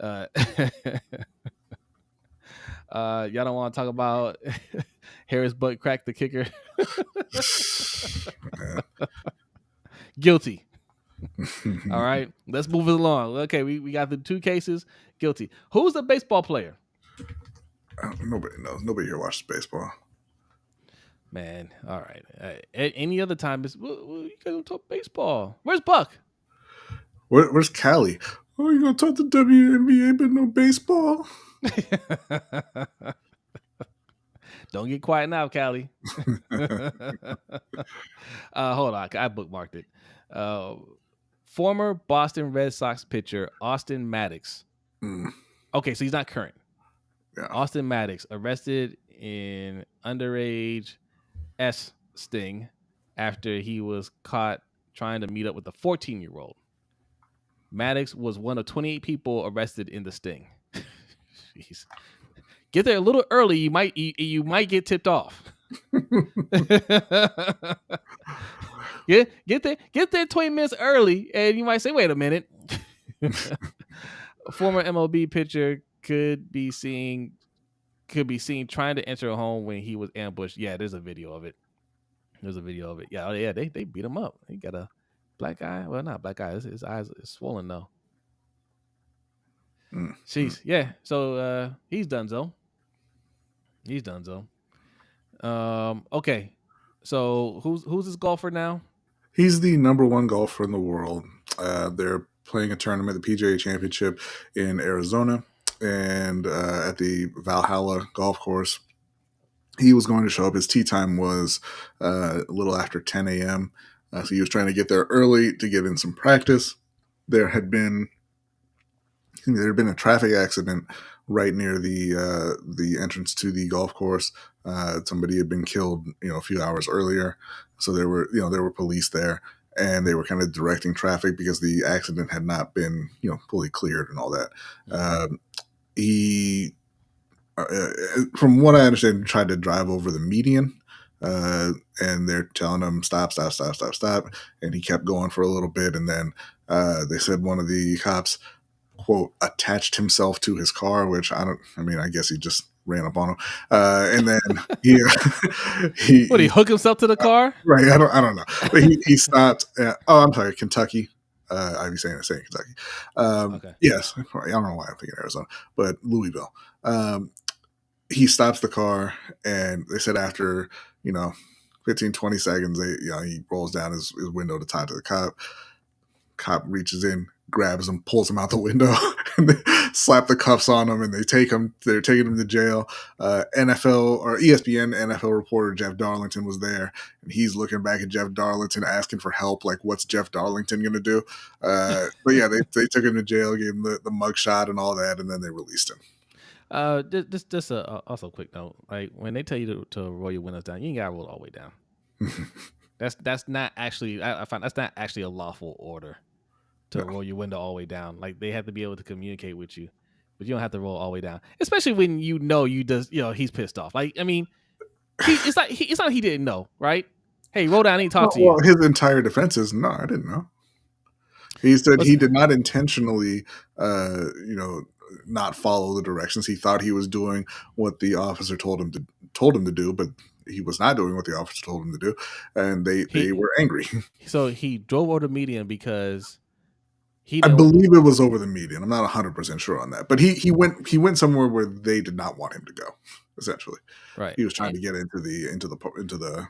Y'all don't want to talk about Harris butt crack the kicker. Guilty. All right, let's move it along. Okay, we got the 2 cases. Guilty. Who's the baseball player? Nobody knows. Nobody here watches baseball. Man, all right. Any other time, you gotta talk baseball. Where's Buck? Where's Callie? Oh, you gonna talk to WNBA but no baseball? Don't get quiet now, Callie. Hold on, I bookmarked it. Former Boston Red Sox pitcher Austin Maddox. Okay, so he's not current. Yeah. Austin Maddox arrested in underage sting after he was caught trying to meet up with a 14-year-old. Maddox was one of 28 people arrested in the sting. Jeez. Get there a little early, you might get tipped off. Get there 20 minutes early, and you might say, "Wait a minute." A former MLB pitcher could be seen trying to enter a home when he was ambushed. Yeah, there's a video of it. There's a video of it. Yeah, yeah, they beat him up. He got a black eye. Well, not black eye. His eyes is swollen though. Jeez, yeah. So he's donezo. He's donezo. Okay. So who's this golfer now? He's the number one golfer in the world. They're playing a tournament, the PGA Championship in Arizona, and at the Valhalla golf course. He was going to show up. His tee time was a little after 10 a.m. So he was trying to get there early to get in some practice. There had been a traffic accident right near the entrance to the golf course. Somebody had been killed, a few hours earlier. So there were police there, and they were kind of directing traffic because the accident had not been, fully cleared and all that. He, from what I understand, tried to drive over the median. And they're telling him stop, and he kept going for a little bit, and then they said one of the cops, quote, attached himself to his car, which I guess he just ran up on him, and then he What, he hook himself to the car? Right, I don't know, but he stopped. I'm sorry, Kentucky. I'd be saying Kentucky. Okay. Yes, I don't know why I'm thinking Arizona, but Louisville. He stops the car, and they said after 15, 20 seconds, he rolls down his window to talk to the cop. Cop reaches in, grabs him, pulls him out the window, and they slap the cuffs on him, and they're taking him to jail. NFL or ESPN NFL reporter Jeff Darlington was there, and he's looking back at Jeff Darlington asking for help, like, what's Jeff Darlington going to do? But yeah, they took him to jail, gave him the mug shot and all that, and then they released him. Just also a quick note, like when they tell you to roll your windows down, you ain't gotta roll all the way down. That's not actually, I find that's not actually a lawful order to roll your window all the way down. Like they have to be able to communicate with you, but you don't have to roll all the way down. Especially when he's pissed off. Like, I mean, it's not he didn't know, right? Hey, roll down. I need to talk to you. Well, his entire defense is no, I didn't know. He said he did not intentionally, not follow the directions. He thought he was doing what the officer told him to do, but he was not doing what the officer told him to do, and they were angry. So he drove over the median because I believe it was over the median. I'm not 100% sure on that, but he went somewhere where they did not want him to go. Essentially, right? He was trying to get into the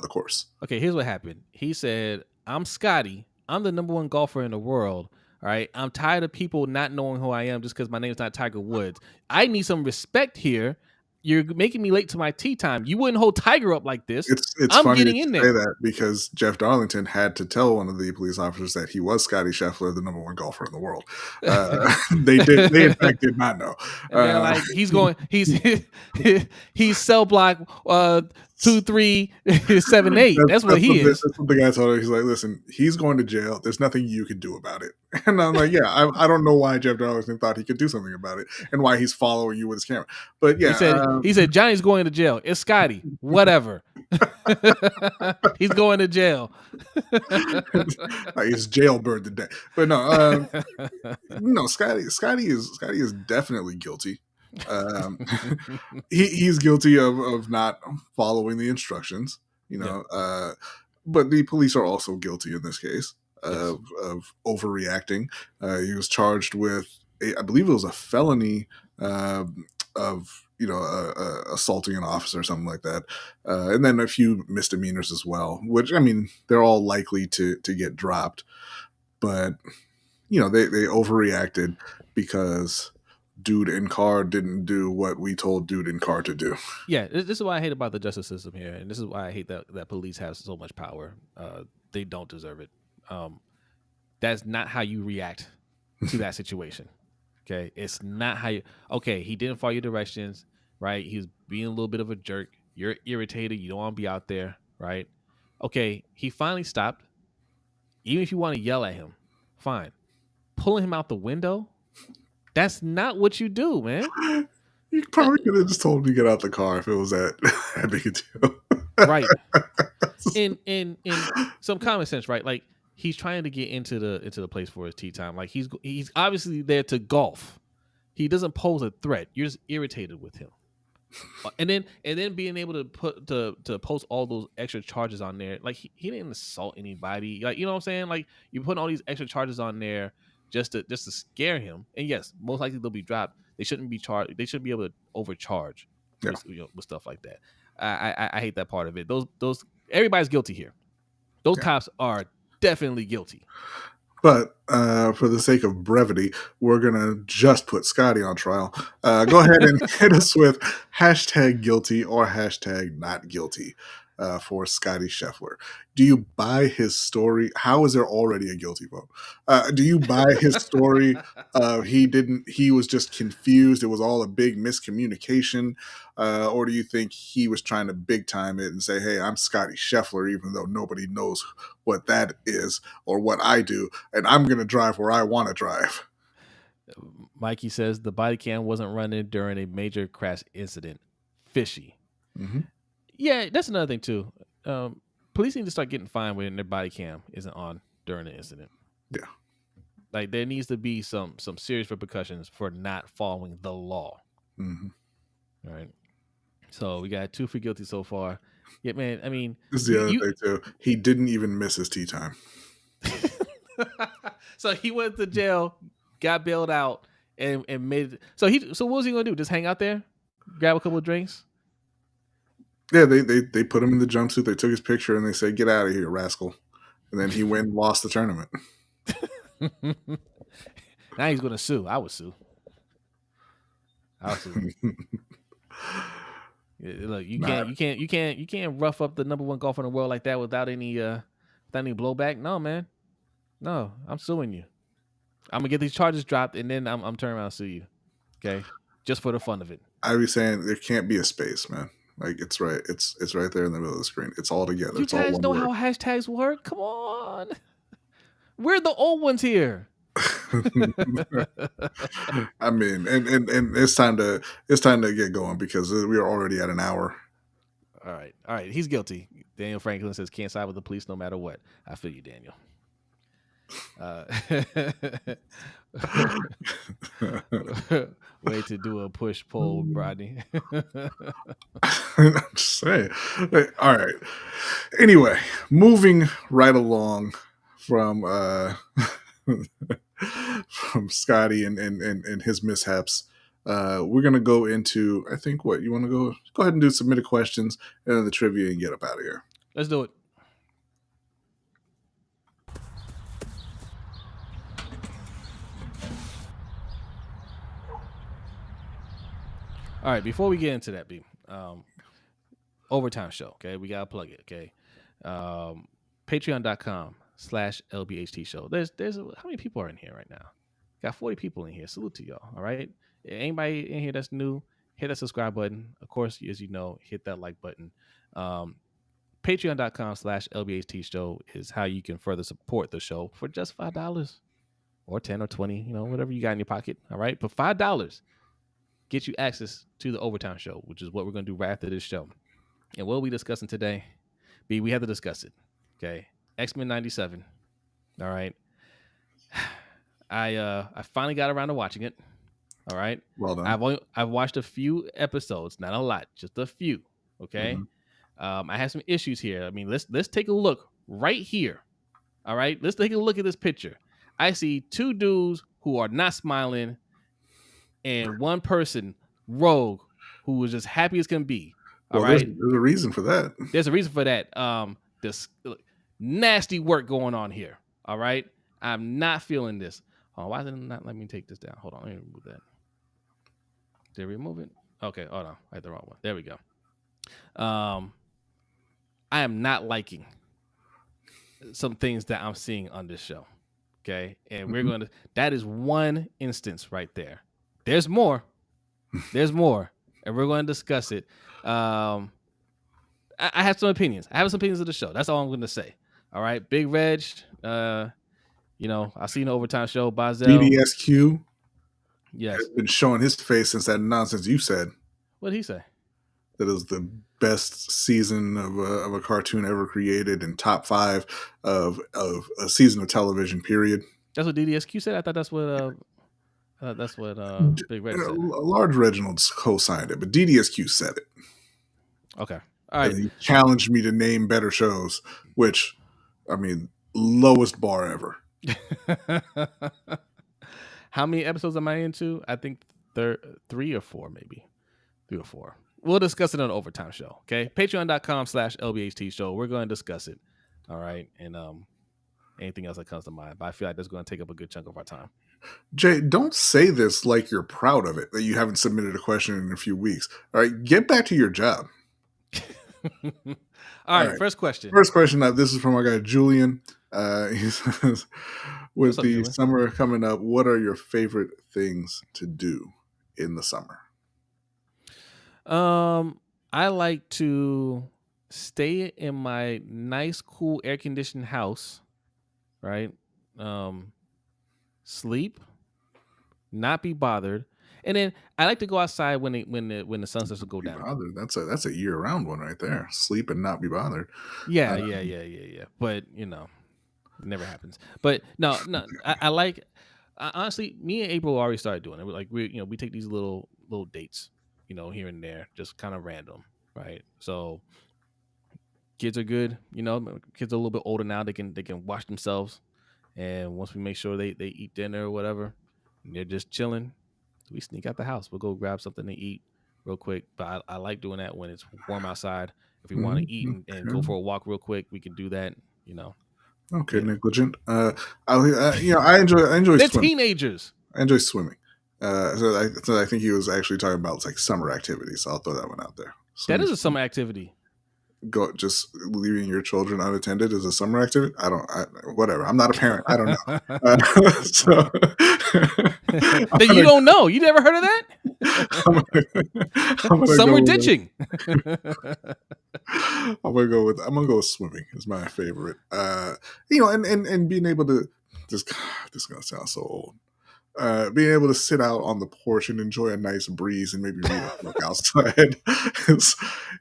course. Okay, here's what happened. He said, "I'm Scottie. I'm the number one golfer in the world. All right. I'm tired of people not knowing who I am just because my name's not Tiger Woods. I need some respect here. You're making me late to my tee time. You wouldn't hold Tiger up like this." It's I'm funny getting to in say there. that because Jeff Darlington had to tell one of the police officers that he was Scottie Scheffler, the number one golfer in the world. They in fact did not know. And like he's cell block 2378. That's what he is. That's what the guy told him. He's like, listen, he's going to jail. There's nothing you can do about it. And I'm like, yeah, I don't know why Jeff Darlington thought he could do something about it and why he's following you with his camera. But yeah, he said Johnny's going to jail. It's Scottie. Whatever. He's going to jail. Like it's jailbird today. But no, Scottie is definitely guilty. He's guilty of not following the instructions, but the police are also guilty in this case of overreacting. He was charged with I believe it was a felony of assaulting an officer or something like that, and then a few misdemeanors as well, which they're all likely to get dropped, but they overreacted because dude in car didn't do what we told dude in car to do. Yeah, this is what I hate about the justice system here, and this is why I hate that police have so much power. They don't deserve it. That's not how you react to that situation. Okay, it's not how you. Okay, he didn't follow your directions, right? He's being a little bit of a jerk. You're irritated. You don't want to be out there, right? Okay, he finally stopped. Even if you want to yell at him, fine. Pulling him out the window. That's not what you do, man. You probably could have just told him to get out the car if it was that big a deal. Right. In some common sense, right? Like he's trying to get into the place for his tee time. Like he's obviously there to golf. He doesn't pose a threat. You're just irritated with him. And then being able to post all those extra charges on there, like he didn't assault anybody, like, you know what I'm saying? Like, you're putting all these extra charges on there just to scare him. And yes, most likely they'll be dropped. They shouldn't be charged. They shouldn't be able to overcharge Yeah. with stuff like that. I hate that part of it. Those everybody's guilty here. Those cops are definitely guilty. But for the sake of brevity, we're going to just put Scottie on trial. Go ahead and hit us with #guilty or #not guilty for Scottie Scheffler. Do you buy his story? How is there already a guilty vote? Do you buy his story? He was just confused. It was all a big miscommunication. Or do you think he was trying to big time it and say, hey, I'm Scottie Scheffler, even though nobody knows what that is or what I do, and I'm going to drive where I want to drive? Mikey says the body cam wasn't running during a major crash incident. Fishy. Mm-hmm. Yeah, that's another thing too. Police need to start getting fined when their body cam isn't on during the incident. Yeah. Like, there needs to be some serious repercussions for not following the law. Mm-hmm. All right. So we got 2 for guilty so far. Yeah, man. I mean, this is the other thing too. He didn't even miss his tea time. So he went to jail, got bailed out, and made. So what was he gonna do? Just hang out there, grab a couple of drinks? Yeah, they put him in the jumpsuit. They took his picture and they said, "Get out of here, rascal!" And then he went and lost the tournament. Now he's gonna sue. I would sue. Look, you can't rough up the #1 golfer in the world like that without any blowback. No, man. No, I'm suing you. I'm gonna get these charges dropped, and then I'm turning around and sue you. Okay, just for the fun of it. I be saying there can't be a space, man. Like, it's right. It's right there in the middle of the screen. It's all together. You guys know how hashtags work? Come on, we're the old ones here. I mean, and it's time to get going because we are already at an hour. All right. He's guilty. Daniel Franklin says can't side with the police no matter what. I feel you, Daniel. Way to do a push pull, Brodny. I'm just saying. All right. Anyway, moving right along from from Scottie and his mishaps. We're gonna go into, I think, what you want to go ahead and do submitted questions and then the trivia and get up out of here. Let's do it. All right, before we get into that, B, Overtime Show, okay? We got to plug it, okay? Patreon.com/LBHT Show. There's how many people are in here right now? Got 40 people in here. Salute to y'all, all right? Anybody in here that's new, hit that subscribe button. Of course, as you know, hit that like button. Patreon.com/LBHT Show is how you can further support the show for just $5 or 10 or 20, whatever you got in your pocket, all right? But $5 get you access to the Overtime Show, which is what we're going to do right after this show. And what are we discussing today? B, we have to discuss it. Okay. X-Men 97. All right. I finally got around to watching it. All right. Well done. I've watched a few episodes, not a lot, just a few. Okay. Mm-hmm. I have some issues here. I mean, let's take a look right here. All right. Let's take a look at this picture. I see 2 dudes who are not smiling, and one person, Rogue, who was just happy as can be. All right. There's a reason for that. There's a reason for that. This nasty work going on here. All right. I'm not feeling this. Oh, why did it not let me take this down? Hold on. Let me remove that. Did I remove it? Okay. Hold on. I had the wrong one. There we go. I am not liking some things that I'm seeing on this show. Okay. And we're going to, that is one instance right there. There's more. There's more. And we're going to discuss it. I have some opinions. I have some opinions of the show. That's all I'm going to say. All right. Big Reg, I seen the Overtime Show. Bazel. DDSQ. Yes. Has been showing his face since that nonsense you said. What did he say? That is the best season of a cartoon ever created and top 5 of a season of television, period. That's what DDSQ said? I thought that's what... That's what Big Red said. Large Reginald co-signed it, but DDSQ said it. Okay. All And right. he challenged me to name better shows, which, I mean, lowest bar ever. How many episodes am I into? I think 3 or 4, maybe 3 or 4. We'll discuss it on the overtime show. Okay, patreon.com/LBHT Show. We're going to discuss it. All right, and anything else that comes to mind. But I feel like that's going to take up a good chunk of our time. Jay, don't say this like you're proud of it that you haven't submitted a question in a few weeks. All right, get back to your job. All right, first question. First question. This is from our guy Julian. He says, "With the Julian? summer coming up, what are your favorite things to do in the summer?" I like to stay in my nice, cool, air-conditioned house. Right. Sleep, not be bothered, and then I like to go outside when the sun starts to go down. Bothered. That's a year-round one right there. Sleep and not be bothered. Yeah. But it never happens. But no. I like. Honestly, me and April already started doing it. Like we take these little dates, here and there, just kind of random, right? So kids are good. Kids are a little bit older now. They can wash themselves. And once we make sure they eat dinner or whatever, and they're just chilling, we sneak out the house. We'll go grab something to eat real quick. But I like doing that when it's warm outside. If we want to eat and go for a walk real quick, we can do that. Okay, negligent. I enjoy. They're swimming. teenagers. I enjoy swimming. So I think he was actually talking about like summer activities. So I'll throw that one out there. That is a summer activity. Just leaving your children unattended is a summer activity. Whatever. I'm not a parent. I don't know. Then you don't know. You never heard of that? Summer ditching. I'm gonna go with swimming is my favorite. And being able to this is gonna sound so old. Being able to sit out on the porch and enjoy a nice breeze and maybe read a book outside is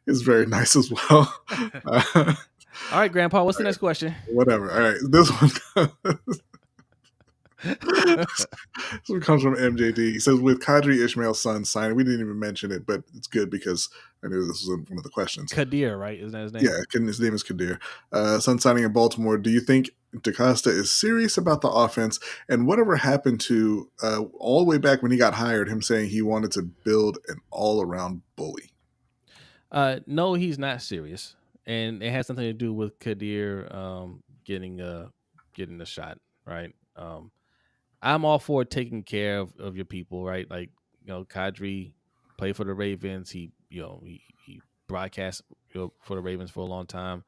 very nice as well. All right, Grandpa, what's the next question? Whatever. All right, this one. This one comes from MJD. He says, with Kadri Ishmael's son signing, we didn't even mention it, but it's good because I knew this was one of the questions. Kadir, right? Isn't that his name? Yeah, his name is Kadir. Son signing in Baltimore. Do you think DaCosta is serious about the offense? And whatever happened to all the way back when he got hired, him saying he wanted to build an all-around bully? No, he's not serious. And it has something to do with Kadir getting a shot, right? I'm all for taking care of your people, right? Like, Kadri played for the Ravens. He broadcast for the Ravens for a long time,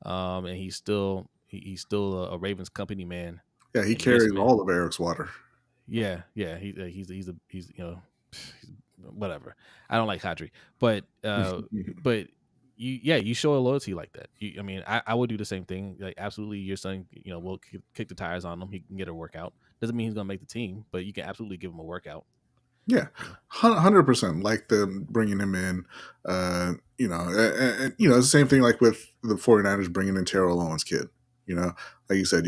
and he's still a Ravens company man. Yeah, he carries all of Eric's water. Yeah. He's whatever. I don't like Kadri, but you show a loyalty like that. I would do the same thing. Like, absolutely, your son, will kick the tires on him. He can get a workout. Doesn't mean he's gonna make the team, but you can absolutely give him a workout. Yeah, 100%. Like them bringing him in, and it's the same thing like with the 49ers bringing in Terrell Owens' kid. Like you said,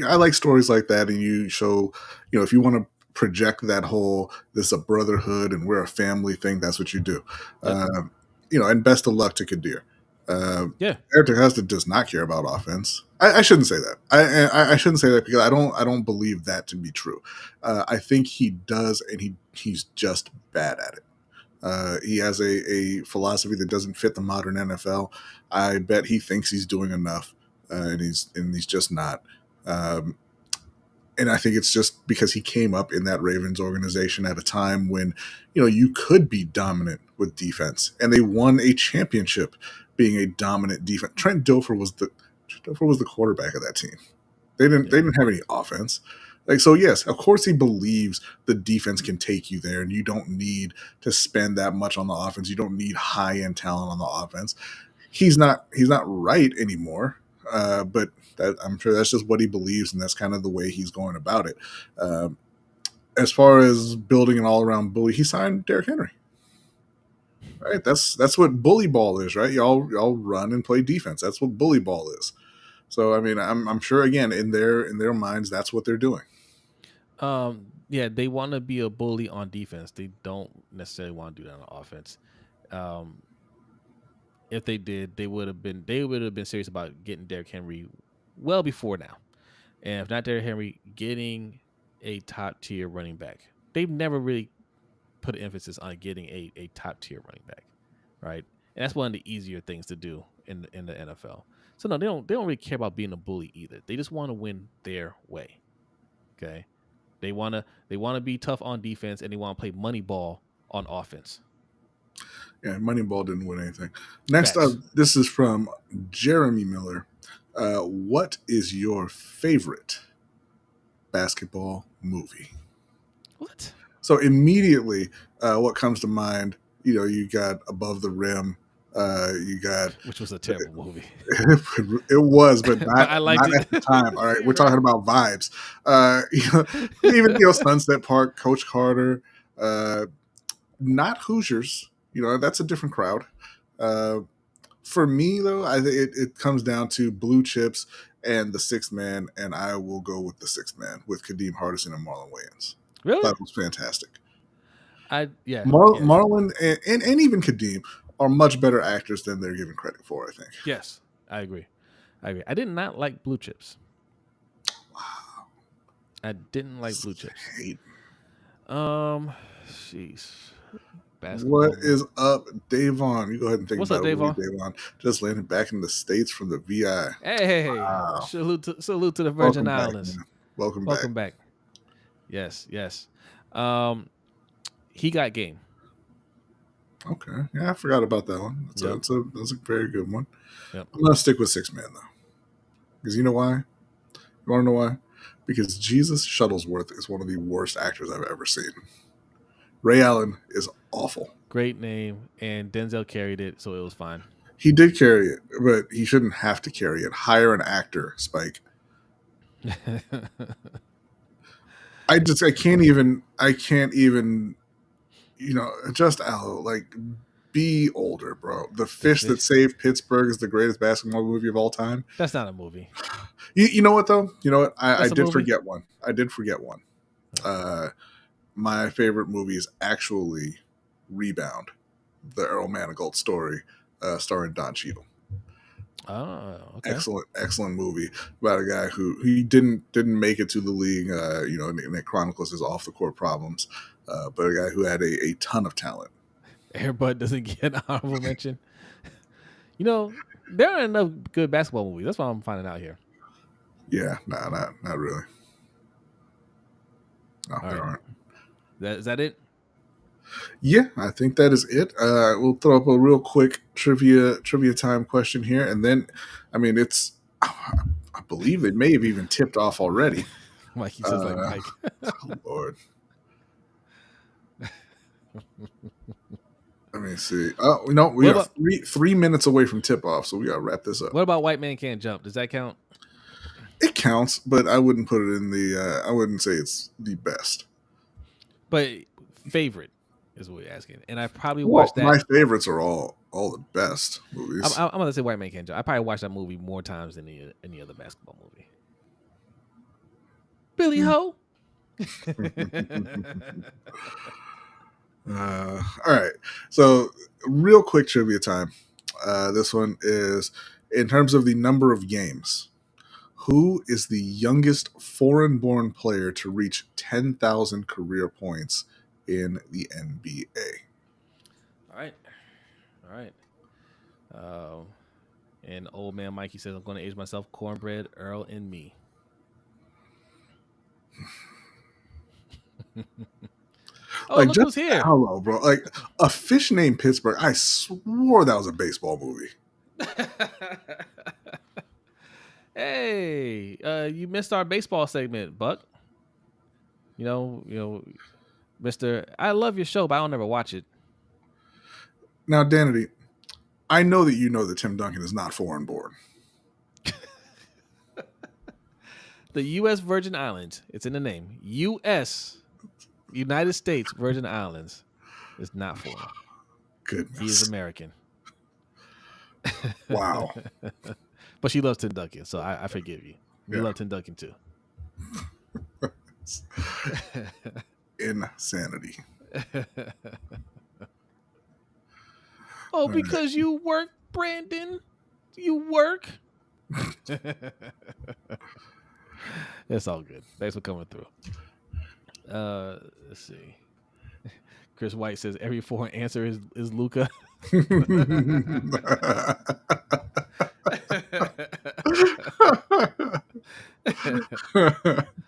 I like stories like that, and you show, if you want to project that whole this is a brotherhood and we're a family thing, that's what you do. Yep. And best of luck to Kadir. Eric DaCosta does not care about offense. I shouldn't say that. I shouldn't say that because I don't believe that to be true. I think he does, and he's just bad at it. He has a philosophy that doesn't fit the modern NFL. I bet he thinks he's doing enough, and he's just not. And I think it's just because he came up in that Ravens organization at a time when, you could be dominant with defense, and they won a championship being a dominant defense. Trent Dilfer was the quarterback of that team. They didn't have any offense. Like, so yes, of course he believes the defense can take you there, and you don't need to spend that much on the offense. You don't need high-end talent on the offense. He's not right anymore. But I'm sure that's just what he believes, and that's kind of the way he's going about it. As far as building an all-around bully, he signed Derrick Henry. Right? That's what bully ball is, right? Y'all run and play defense. That's what bully ball is. So I'm sure again in their minds that's what they're doing. Yeah, they want to be a bully on defense. They don't necessarily want to do that on offense. Um, if they did, they would have been serious about getting Derrick Henry well before now. And if not Derrick Henry, getting a top tier running back. They've never really put an emphasis on getting a top tier running back, right? And that's one of the easier things to do in the NFL. So no, they don't really care about being a bully either. They just want to win their way. Okay. They wanna be tough on defense and they want to play money ball on offense. Yeah, Moneyball didn't win anything. Next up, Facts. this is from Jeremy Miller. What is your favorite basketball movie? What? So immediately, what comes to mind? You got Above the Rim. You got Which was a terrible movie. it was, but But I liked not it. at the time. All right, we're You're talking right. about vibes. Even Sunset Park, Coach Carter, not Hoosiers. That's a different crowd. Uh, for me though, I think it comes down to Blue Chips and The Sixth Man, and I will go with The Sixth Man with Kadeem Hardison and Marlon Wayans. Really? That was fantastic. Yeah. Marlon and even Kadeem are much better actors than they're given credit for, I think. Yes, I agree. I did not like Blue Chips. Wow. I didn't like Blue Chips. Hate. Jeez. What Basketball. is up, Davon? You go ahead and think What's about up, it, Davon? Davon. Just landed back in the States from the VI. Hey. Wow. Salute to the Virgin Welcome back, Islands. man. Welcome Welcome back. back. Yes. He got game. Okay. Yeah, I forgot about that one. Yep. That's a very good one. Yep. I'm going to stick with Six Man, though. Because you know why? You want to know why? Because Jesus Shuttlesworth is one of the worst actors I've ever seen. Ray Allen is awful. Great name, and Denzel carried it, so it was fine. He did carry it, but he shouldn't have to carry it. Hire an actor, Spike. I can't even, just Aloe, like, be older, bro. The Fish That Saved Pittsburgh is the greatest basketball movie of all time. That's not a movie. You know what, though? You know what? I That's a did movie? forget one. My favorite movie is actually Rebound, the Earl Manigault story, starring Don Cheadle. Oh, okay. Excellent movie about a guy who he didn't make it to the league, and it chronicles his off the court problems, but a guy who had a ton of talent. Airbud doesn't get an honorable mention. There are enough good basketball movies. That's what I'm finding out here. Yeah, not really. No, All there right. aren't. Is that it? Yeah, I think that is it. We'll throw up a real quick trivia time question here, and then, it's. I believe they may have even tipped off already. Mike, he says like Mike. Oh, Lord. Let me see. Oh, we are 3 minutes away from tip off, so we got to wrap this up. What about White Man Can't Jump? Does that count? It counts, but I wouldn't put it in the. I wouldn't say it's the best. But favorite is what we're asking, and I probably watched that. My favorites are all the best movies. I'm gonna say White Man Can't Jump. I probably watched that movie more times than any other basketball movie. Billy Ho. All right. So, real quick trivia time. This one is in terms of the number of games. Who is the youngest foreign-born player to reach 10,000 career points in the NBA? All right. And old man Mikey says, I'm going to age myself. Cornbread, Earl, and me. Look who's here. Hello, bro. Like, a fish named Pittsburgh. I swore that was a baseball movie. Hey, you missed our baseball segment, Buck. Mr. I love your show, but I don't ever watch it. Now, Danity, I know that you know that Tim Duncan is not foreign born. The U.S. Virgin Islands, it's in the name. U.S. United States Virgin Islands is not foreign. Goodness. He is American. Wow. But she loves Tim Duncan, so I forgive you. You love Tim Duncan too. Insanity. Oh, because you work, Brandon. You work. It's all good. Thanks for coming through. Let's see. Chris White says every foreign answer is Luca. This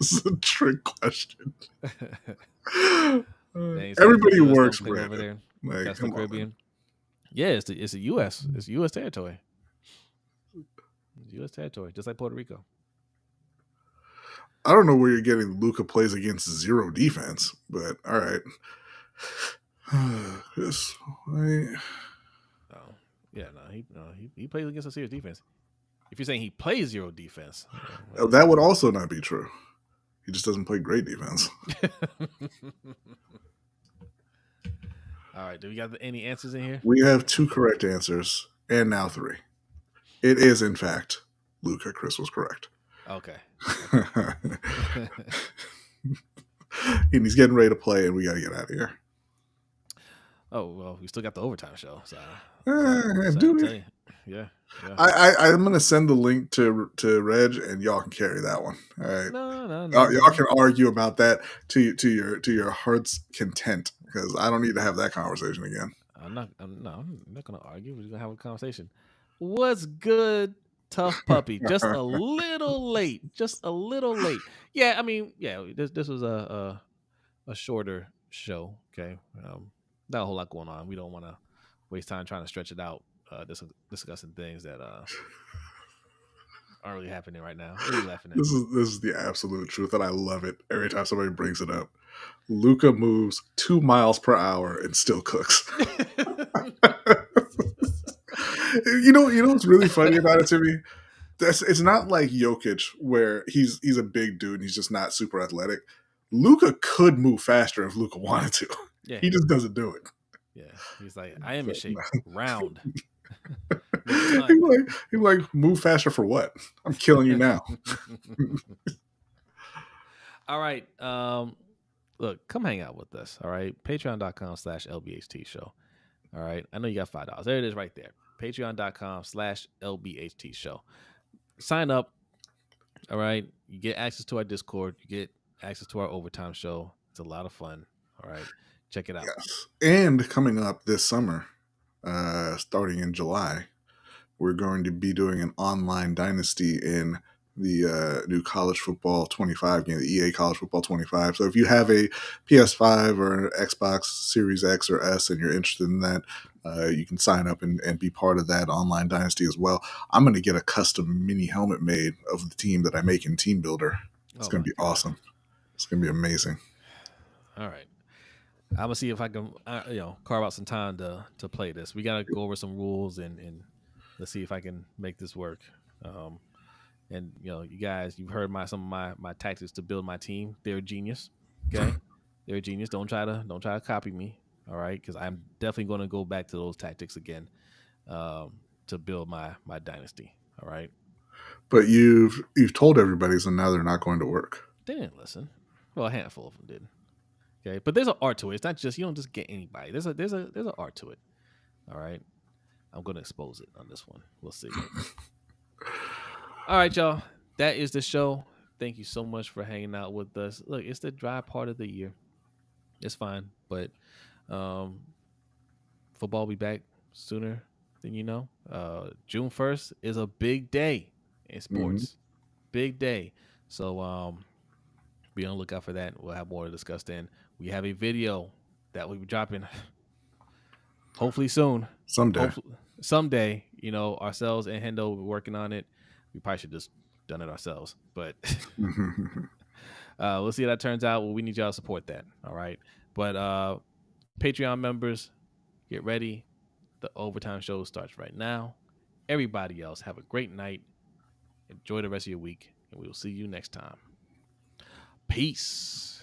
is a trick question. Everybody works, thing over Brandon. there. Like, That's the come on, man. Caribbean. Yeah, it's a U.S. It's U.S. territory. It's U.S. territory, just like Puerto Rico. I don't know where you're getting Luca plays against zero defense, but all right. This way. Oh, yeah, he plays against a serious defense. If you're saying he plays zero defense, That would also not be true. He just doesn't play great defense. All right, do we got any answers in here? We have 2 correct answers, and now 3. It is, in fact, Luca. Chris was correct. Okay. And he's getting ready to play, and we got to get out of here. Oh, well, we still got the overtime show. So, do we? Yeah. I'm going to send the link to Reg, and y'all can carry that one. All right. No. Y'all can argue about that to your heart's content, because I don't need to have that conversation again. I'm not going to argue. We're just going to have a conversation. What's good, tough puppy? Just a little late. Yeah, I mean, this was a shorter show. Okay, not a whole lot going on. We don't want to waste time trying to stretch it out, discussing things that aren't really happening right now. What are you laughing at? This is the absolute truth, and I love it every time somebody brings it up. Luca moves 2 miles per hour and still cooks. You know what's really funny about it to me? It's not like Jokic, where he's a big dude and he's just not super athletic. Luca could move faster if Luca wanted to. Yeah, he just doesn't do it. Yeah, he's like, I am in shape, round. He's like, move faster for what? I'm killing you now. All right. Look, come hang out with us. All right. Patreon.com/LBHT Show. All right. I know you got $5. There it is right there. Patreon.com/LBHT Show. Sign up. All right. You get access to our Discord. You get access to our overtime show. It's a lot of fun. All right. Check it out. Yes. And coming up this summer, starting in July, we're going to be doing an online dynasty in the new College Football 25 game, the EA College Football 25. So if you have a PS5 or an Xbox Series X or S and you're interested in that, you can sign up and be part of that online dynasty as well. I'm going to get a custom mini helmet made of the team that I make in Team Builder. It's going to be awesome. It's going to be amazing. All right. I'm going to see if I can carve out some time to play this. We got to go over some rules and let's see if I can make this work. And you guys, you've heard some of my tactics to build my team. They're a genius. Okay, they're a genius. Don't try to copy me. All right, because I'm definitely going to go back to those tactics again to build my dynasty. All right. But you've told everybody, so now they're not going to work. They didn't listen. Well, a handful of them did. Okay, but there's an art to it. It's not just you don't just get anybody. There's an art to it. All right. I'm going to expose it on this one. We'll see. All right, y'all. That is the show. Thank you so much for hanging out with us. Look, it's the dry part of the year. It's fine, but football will be back sooner than you know. June 1st is a big day in sports. Mm-hmm. Big day. So be on the lookout for that. We'll have more to discuss then. We have a video that we'll be dropping hopefully soon. Someday, ourselves and Hendo will be working on it. We probably should just done it ourselves, but we'll see how that turns out. Well, we need y'all to support that. All right. But Patreon members, get ready. The overtime show starts right now. Everybody else, have a great night. Enjoy the rest of your week, and we will see you next time. Peace.